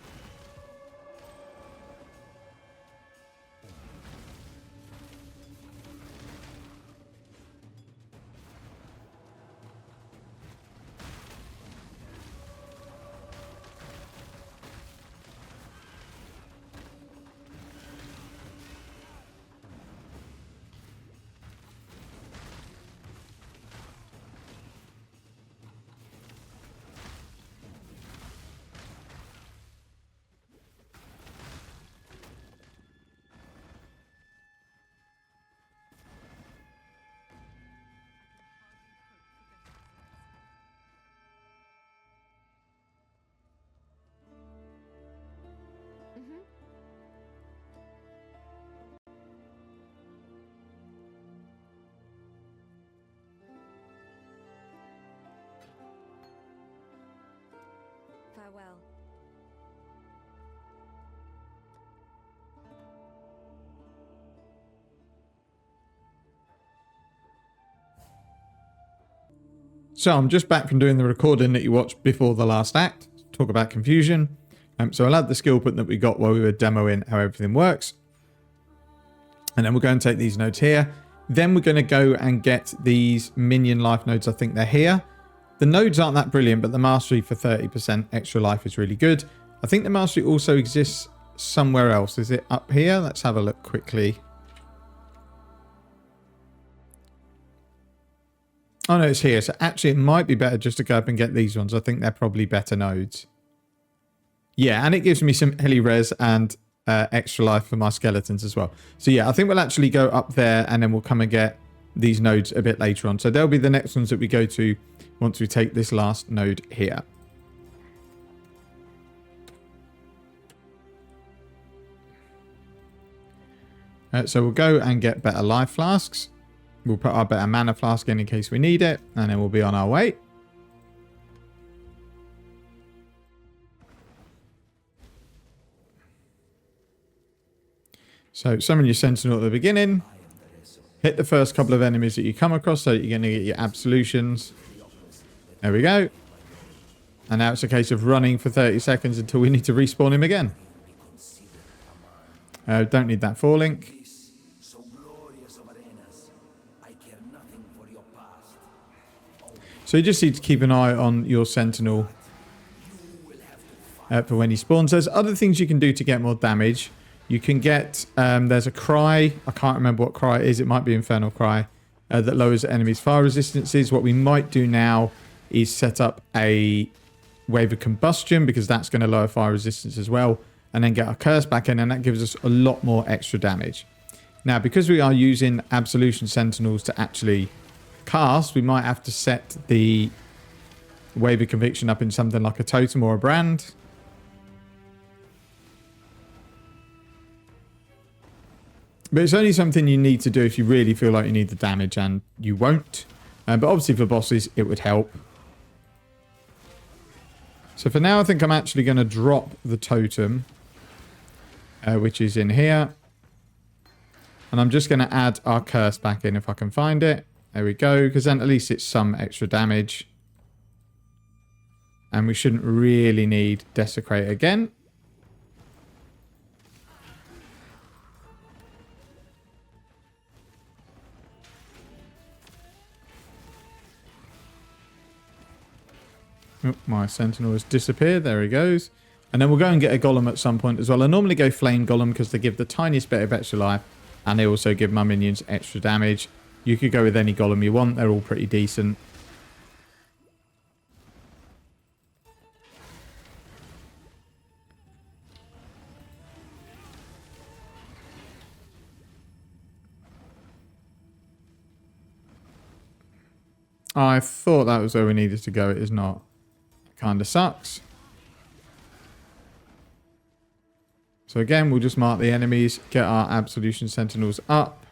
Farewell. So I'm just back from doing the recording that you watched before the last act. Talk about confusion. So I'll add the skill point that we got while we were demoing how everything works. And then we'll go and take these nodes here. Then we're going to go and get these minion life nodes. I think they're here. The nodes aren't that brilliant, but the mastery for 30% extra life is really good. I think the mastery also exists somewhere else. Is it up here? Let's have a look quickly. Oh no, it's here. So actually it might be better just to go up and get these ones. I think they're probably better nodes. Yeah, and it gives me some heli res and extra life for my skeletons as well. So yeah, I think we'll actually go up there and then we'll come and get these nodes a bit later on. So they'll be the next ones that we go to once we take this last node here. So we'll go and get better life flasks. We'll put our better mana flask in case we need it, and then we'll be on our way. So summon your Sentinel at the beginning. Hit the first couple of enemies that you come across so that you're going to get your absolutions. There we go. And now it's a case of running for 30 seconds until we need to respawn him again. Don't need that 4-link. So you just need to keep an eye on your Sentinel for when he spawns. There's other things you can do to get more damage. You can get, there's a cry. I can't remember what cry it is. It might be Infernal Cry that lowers enemies' fire resistances. What we might do now is set up a Wave of Combustion because that's going to lower fire resistance as well. And then get our curse back in, and that gives us a lot more extra damage. Now, because we are using Absolution Sentinels to actually cast, we might have to set the Wave of Conviction up in something like a totem or a brand. But it's only something you need to do if you really feel like you need the damage, and you won't. But obviously for bosses, it would help. So for now, I think I'm actually going to drop the totem, which is in here. And I'm just going to add our curse back in if I can find it. There we go, because then at least it's some extra damage. And we shouldn't really need Desecrate again. Oh, my Sentinel has disappeared. There he goes. And then we'll go and get a Golem at some point as well. I normally go Flame Golem because they give the tiniest bit of extra life. And they also give my minions extra damage. You could go with any Golem you want. They're all pretty decent. I thought that was where we needed to go. It is not. Kind of sucks. So again, we'll just mark the enemies, get our Absolution Sentinels up.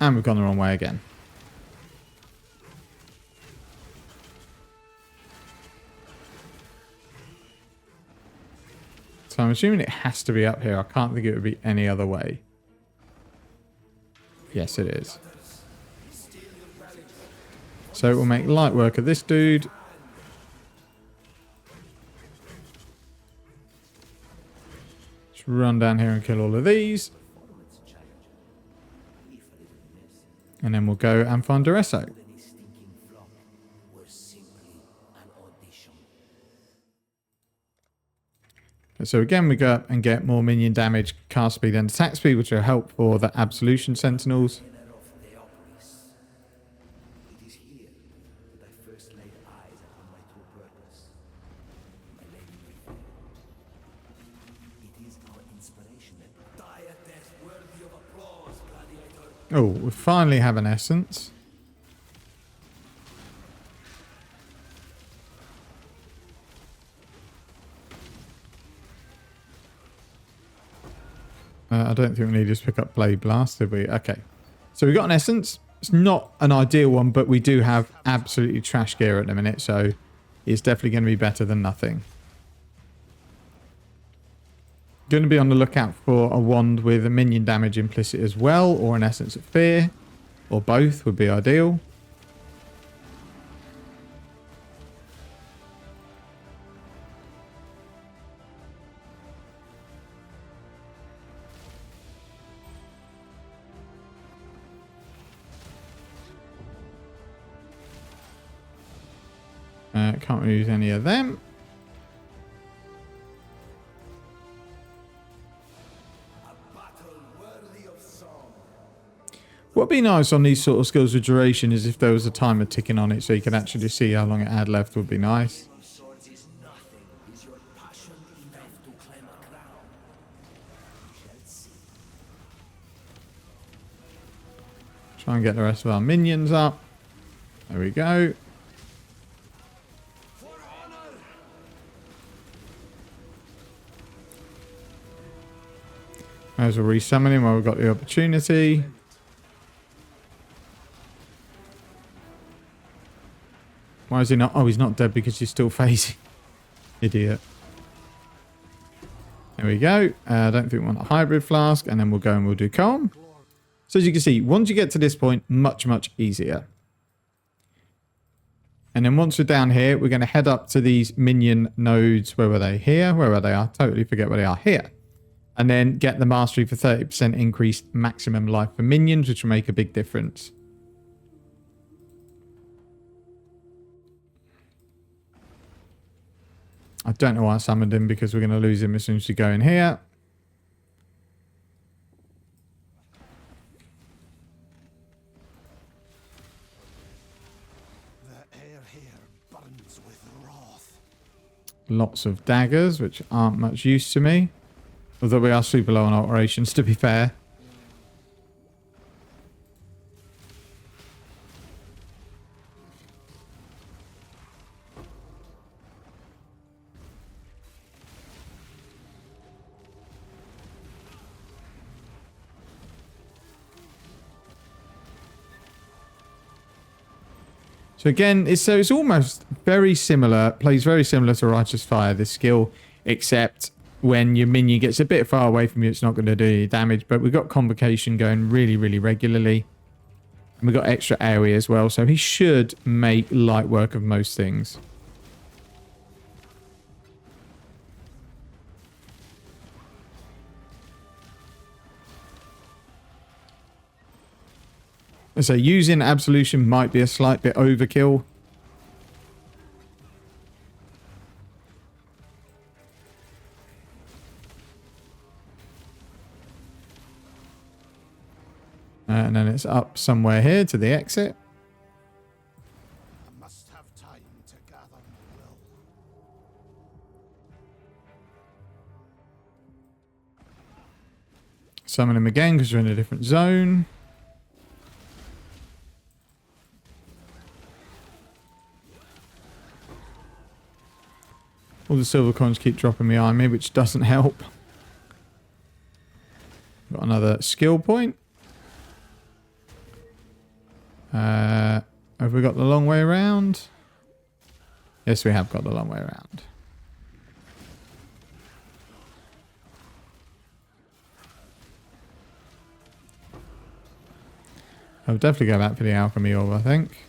And we've gone the wrong way again. So I'm assuming it has to be up here. I can't think it would be any other way. Yes, it is. So we'll make light work of this dude. Just run down here and kill all of these. And then we'll go and find Daresso. So again, we go up and get more minion damage, cast speed and attack speed, which will help for the Absolution Sentinels. Oh, we finally have an essence. I don't think we need to just pick up Blade Blast, did we? Okay. So we got an essence. It's not an ideal one, but we do have absolutely trash gear at the minute, so it's definitely going to be better than nothing. Going to be on the lookout for a wand with a minion damage implicit as well, or an Essence of Fear, or both would be ideal. Can't use any of them. What'd be nice on these sort of skills with duration is if there was a timer ticking on it so you can actually see how long it had left would be nice. Try and get the rest of our minions up. There we go. As we'll resummon him while we've got the opportunity. Why is he not? Oh, he's not dead because he's still phasing. Idiot. There we go. I don't think we want a hybrid flask. And then we'll go and we'll do Kaom. So as you can see, once you get to this point, much easier. And then once we're down here, we're going to head up to these minion nodes. Where were they? Here? Where were they? I totally forget where they are. Here. And then get the mastery for 30% increased maximum life for minions, which will make a big difference. I don't know why I summoned him because we're going to lose him as soon as we go in here. The air here burns with wrath. Lots of daggers, which aren't much use to me. Although we are super low on alterations, to be fair. So again, it's almost very similar, plays very similar to Righteous Fire, this skill, except when your minion gets a bit far away from you, it's not going to do any damage. But we've got Convocation going really regularly. And we've got extra area as well, so he should make light work of most things. So using absolution might be a slight bit overkill. And then it's up somewhere here to the exit. I must have time to gather my will. Summon him again because we're in a different zone. All the silver coins keep dropping behind me, which doesn't help. Got another skill point. Have we got the long way around? Yes, we have got the long way around. I'll definitely go back for the alchemy orb, I think.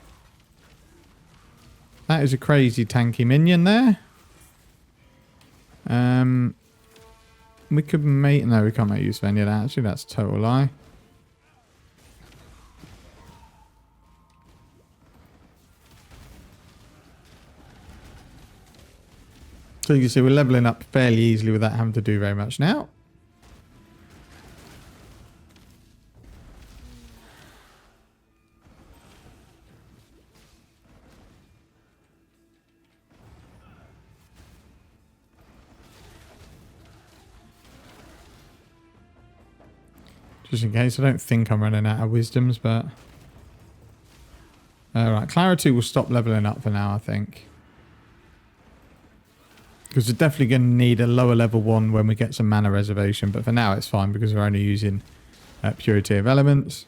That is a crazy tanky minion there. We could make... No, we can't make use of any of that. Actually, that's a total lie. So you can see we're leveling up fairly easily without having to do very much now. Just in case, I don't think I'm running out of wisdoms, but... Alright, Clarity will stop leveling up for now, I think. Because we're definitely going to need a lower level one when we get some mana reservation, but for now it's fine because we're only using Purity of Elements.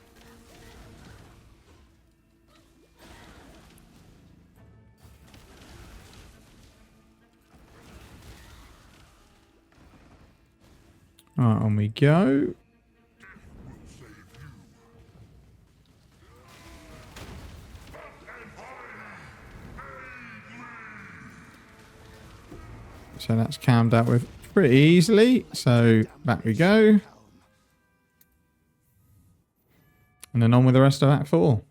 Alright, on we go. So that's calmed out with pretty easily. So back we go. And then on with the rest of Act 4.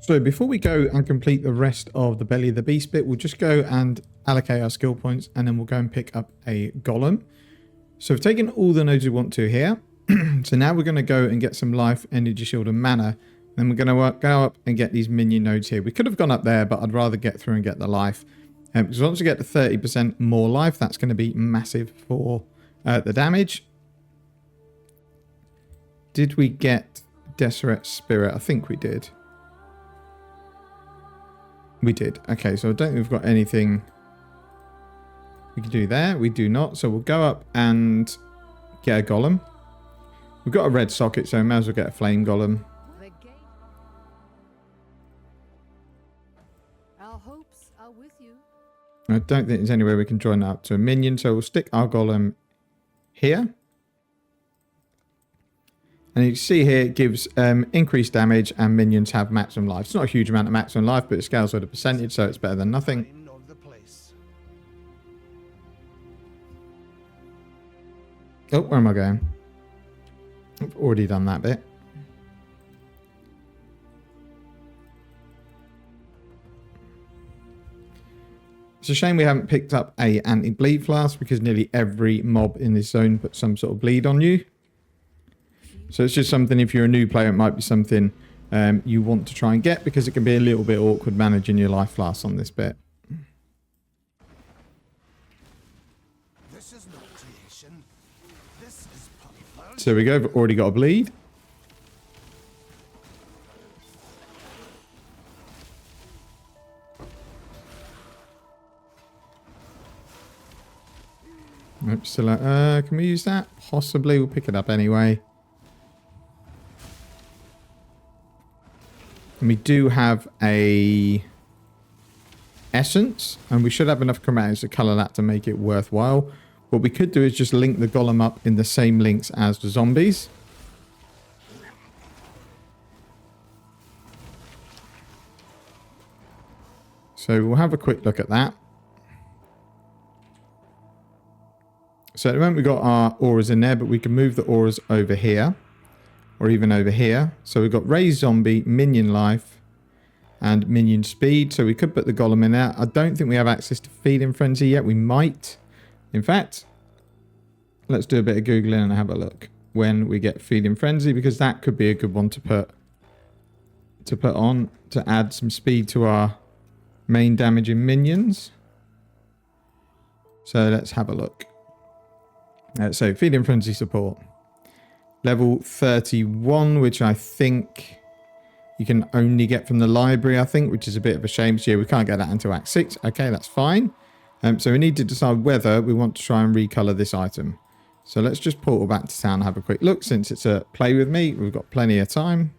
So before we go and complete the rest of the Belly of the Beast bit, we'll just go and allocate our skill points, and then we'll go and pick up a golem. So we've taken all the nodes we want to here. So now we're going to go and get some life, energy shield, and mana. Then we're going to go up and get these minion nodes here. We could have gone up there, but I'd rather get through and get the life. Because once we get to 30% more life, that's going to be massive for the damage. Did we get Deseret Spirit? I think we did. We did. Okay, so I don't think we've got anything we can do there. We do not. So we'll go up and get a golem. We've got a red socket, so we may as well get a flame golem. Our hopes are with you. I don't think there's any way we can join that up to a minion, so we'll stick our golem here. And you can see here it gives increased damage, and minions have maximum life. It's not a huge amount of maximum life, but it scales with a percentage, so it's better than nothing. Oh, where am I going? I've already done that bit. It's a shame we haven't picked up a anti-bleed flask, because nearly every mob in this zone puts some sort of bleed on you. So it's just something, if you're a new player, it might be something you want to try and get, because it can be a little bit awkward managing your life flasks on this bit. This is not creation. This is perversion. So we go, we've already got a bleed. Oops, still, can we use that? Possibly, we'll pick it up anyway. And we do have a essence, and we should have enough chromatics to colour that to make it worthwhile. What we could do is just link the golem up in the same links as the zombies. So we'll have a quick look at that. So at the moment we've got our auras in there, but we can move the auras over here. Or even over here. So we've got raised zombie, minion life, and minion speed. So we could put the golem in there. I don't think we have access to feeding frenzy yet. We might. In fact, let's do a bit of Googling and have a look when we get feeding frenzy, because that could be a good one to put on to add some speed to our main damaging minions. So let's have a look. So feeding frenzy support. Level 31, which I think you can only get from the library, I think, which is a bit of a shame. So yeah, we can't get that until Act 6. Okay, that's fine. So we need to decide whether we want to try and recolor this item. So let's just portal back to town and have a quick look. Since it's a play with me, we've got plenty of time.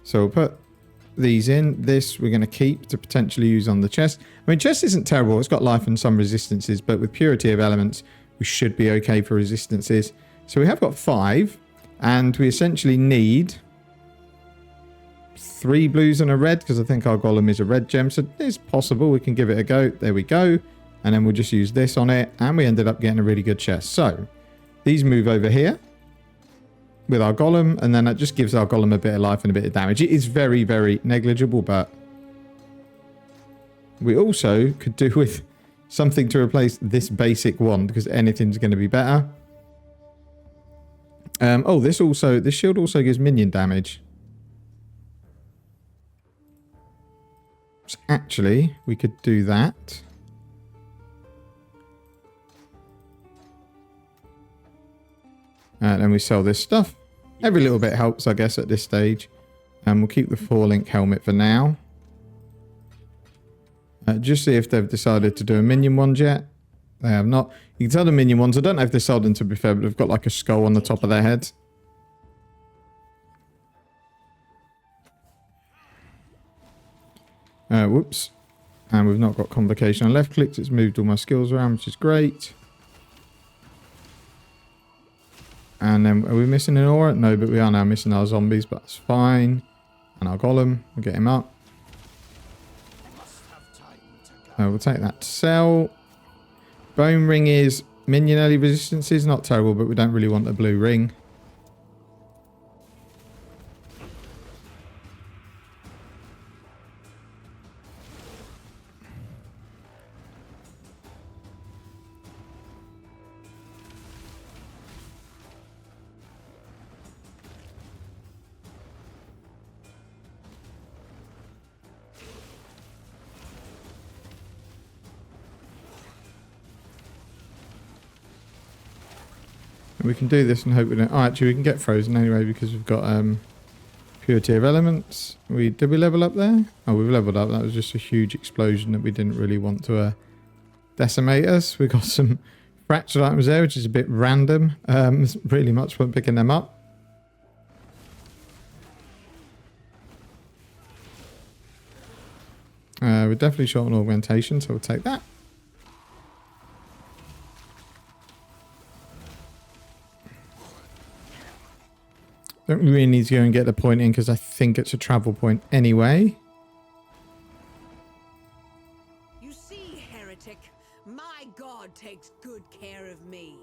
So we'll put these in. This we're going to keep to potentially use on the chest. I mean, chest isn't terrible. It's got life and some resistances, but with purity of elements, we should be okay for resistances. So we have got 5, and we essentially need 3 blues and a red, because I think our golem is a red gem. So it's possible we can give it a go. There we go. And then we'll just use this on it, and we ended up getting a really good chest. So these move over here with our golem, and then that just gives our golem a bit of life and a bit of damage. It is very, very negligible, but we also could do with something to replace this basic wand, because anything's going to be better. Oh, this shield also gives minion damage. So actually, we could do that. And then we sell this stuff. Every little bit helps, I guess, at this stage. And we'll keep the 4-link helmet for now. Just see if they've decided to do a minion ones yet. They have not. You can tell the minion ones, I don't know if they sold them, to be fair, but they've got like a skull on the top of their head. Whoops. And we've not got convocation on left click. It's moved all my skills around, which is great. And then, are we missing an aura? No, but we are now missing our zombies, but that's fine. And our golem, we'll get him up. We'll take that to sell. Bone ring is minion early resistance is not terrible, but we don't really want the blue ring. We can do this and hope we don't... Oh, actually, we can get frozen anyway because we've got Piety of Elements. Did we level up there? Oh, we've leveled up. That was just a huge explosion that we didn't really want to decimate us. We got some fractured items there, which is a bit random. Really much fun picking them up. We're definitely short on augmentation, so we'll take that. Don't really need to go and get the point in because I think it's a travel point anyway. You see, heretic, my god takes good care of me.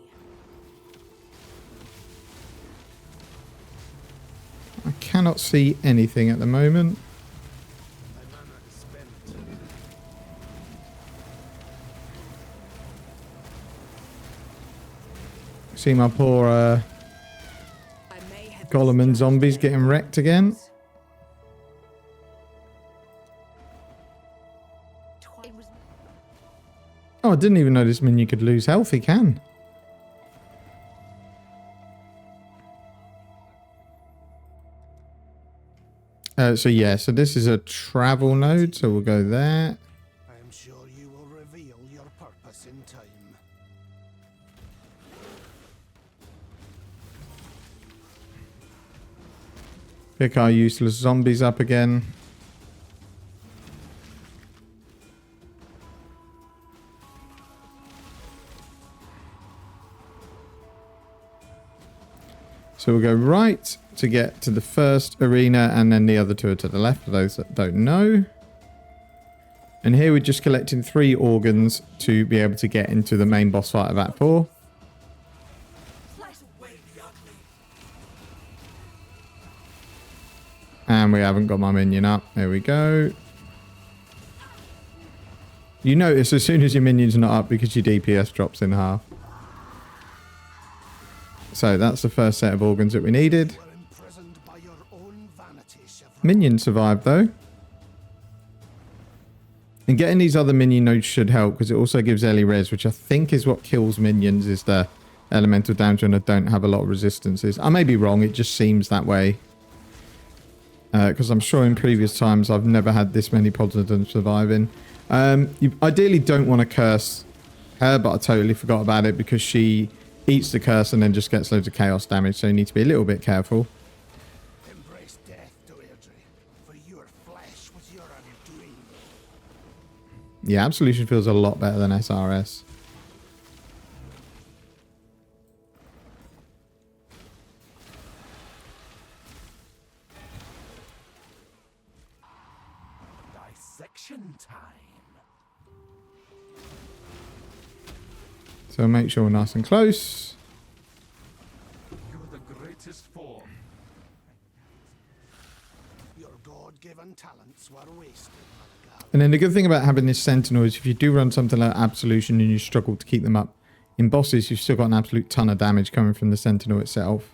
I cannot see anything at the moment. See my poor golem and zombies getting wrecked again. Oh, I didn't even know this minion could lose health. He can. So yeah, so this is a travel node, so we'll go there. I am sure you will reveal your purpose in time. Pick our useless zombies up again. So we'll go right to get to the first arena, and then the other two are to the left for those that don't know. And here we're just collecting 3 organs to be able to get into the main boss fight of Act 4. And we haven't got my minion up. There we go. You notice as soon as your minion's not up because your DPS drops in half. So that's the first set of organs that we needed. Minion survived though. And getting these other minion nodes should help because it also gives Ellie res, which I think is what kills minions, is the elemental damage, and I don't have a lot of resistances. I may be wrong, it just seems that way. Because I'm sure in previous times I've never had this many pods of them surviving. You ideally don't want to curse her, but I totally forgot about it because she eats the curse and then just gets loads of chaos damage, so you need to be a little bit careful. Embrace death, Deirdre, for your flesh was your undoing. Yeah, absolution feels a lot better than SRS. Time. So make sure we're nice and close. You're the greatest form. Your God-given talents were wasted, Malachai. And then the good thing about having this Sentinel is if you do run something like Absolution and you struggle to keep them up in bosses, you've still got an absolute ton of damage coming from the Sentinel itself.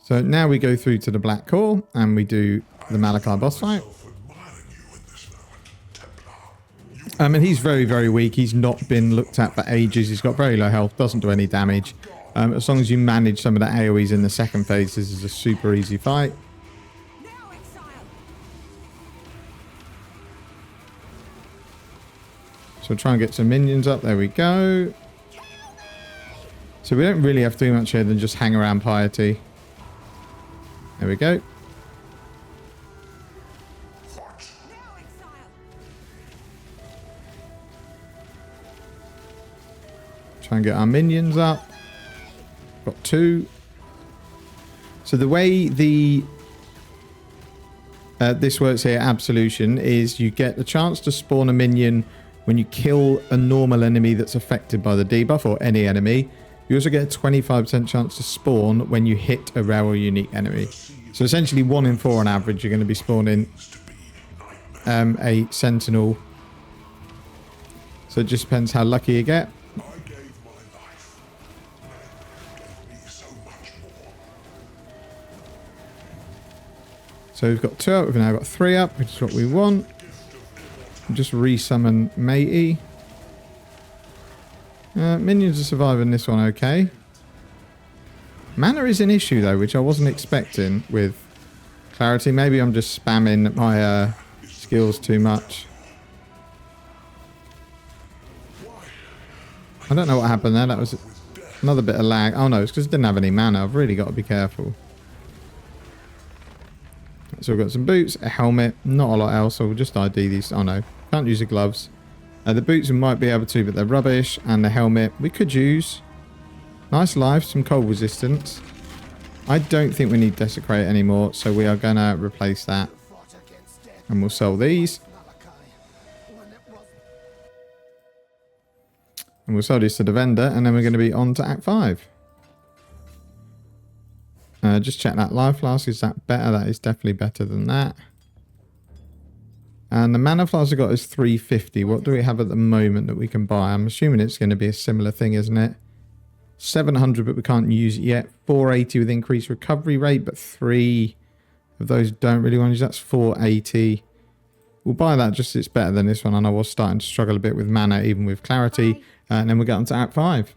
So now we go through to the Black Core and we do the Malachai boss fight. And he's very, very weak. He's not been looked at for ages. He's got very low health, doesn't do any damage. As long as you manage some of the AoEs in the second phase, this is a super easy fight. Now, Exile. So try and get some minions up. There we go. So we don't really have too much here than just hang around Piety. There we go. Try and get our minions up. Got 2. So the way the this works here, absolution, is you get the chance to spawn a minion when you kill a normal enemy that's affected by the debuff, or any enemy. You also get a 25% chance to spawn when you hit a rare or unique enemy. So essentially 1 in 4 on average, you're going to be spawning a Sentinel. So it just depends how lucky you get. So we've got 2 up, we've now got 3 up, which is what we want. We'll just resummon Matey. Minions are surviving this one okay. Mana is an issue though, which I wasn't expecting with Clarity. Maybe I'm just spamming my skills too much. I don't know what happened there. That was another bit of lag. Oh no, it's because I didn't have any mana. I've really got to be careful. So we've got some boots, a helmet, not a lot else. So we'll just ID these. Oh no, can't use the gloves. The boots we might be able to, but they're rubbish. And the helmet we could use. Nice life, some cold resistance. I don't think we need Desecrate anymore, so we are going to replace that. And we'll sell these. And we'll sell these to the vendor, and then we're going to be on to Act 5. Just check that life flask. Is that better? That is definitely better than that. And the mana flask I got is 350. What do we have at the moment that we can buy? I'm assuming it's going to be a similar thing, isn't it? 700, but we can't use it yet. 480 with increased recovery rate, but 3 of those don't really want to use. That's 480. We'll buy that just, it's better than this one. And I was starting to struggle a bit with mana, even with Clarity. And then we'll get on to Act 5.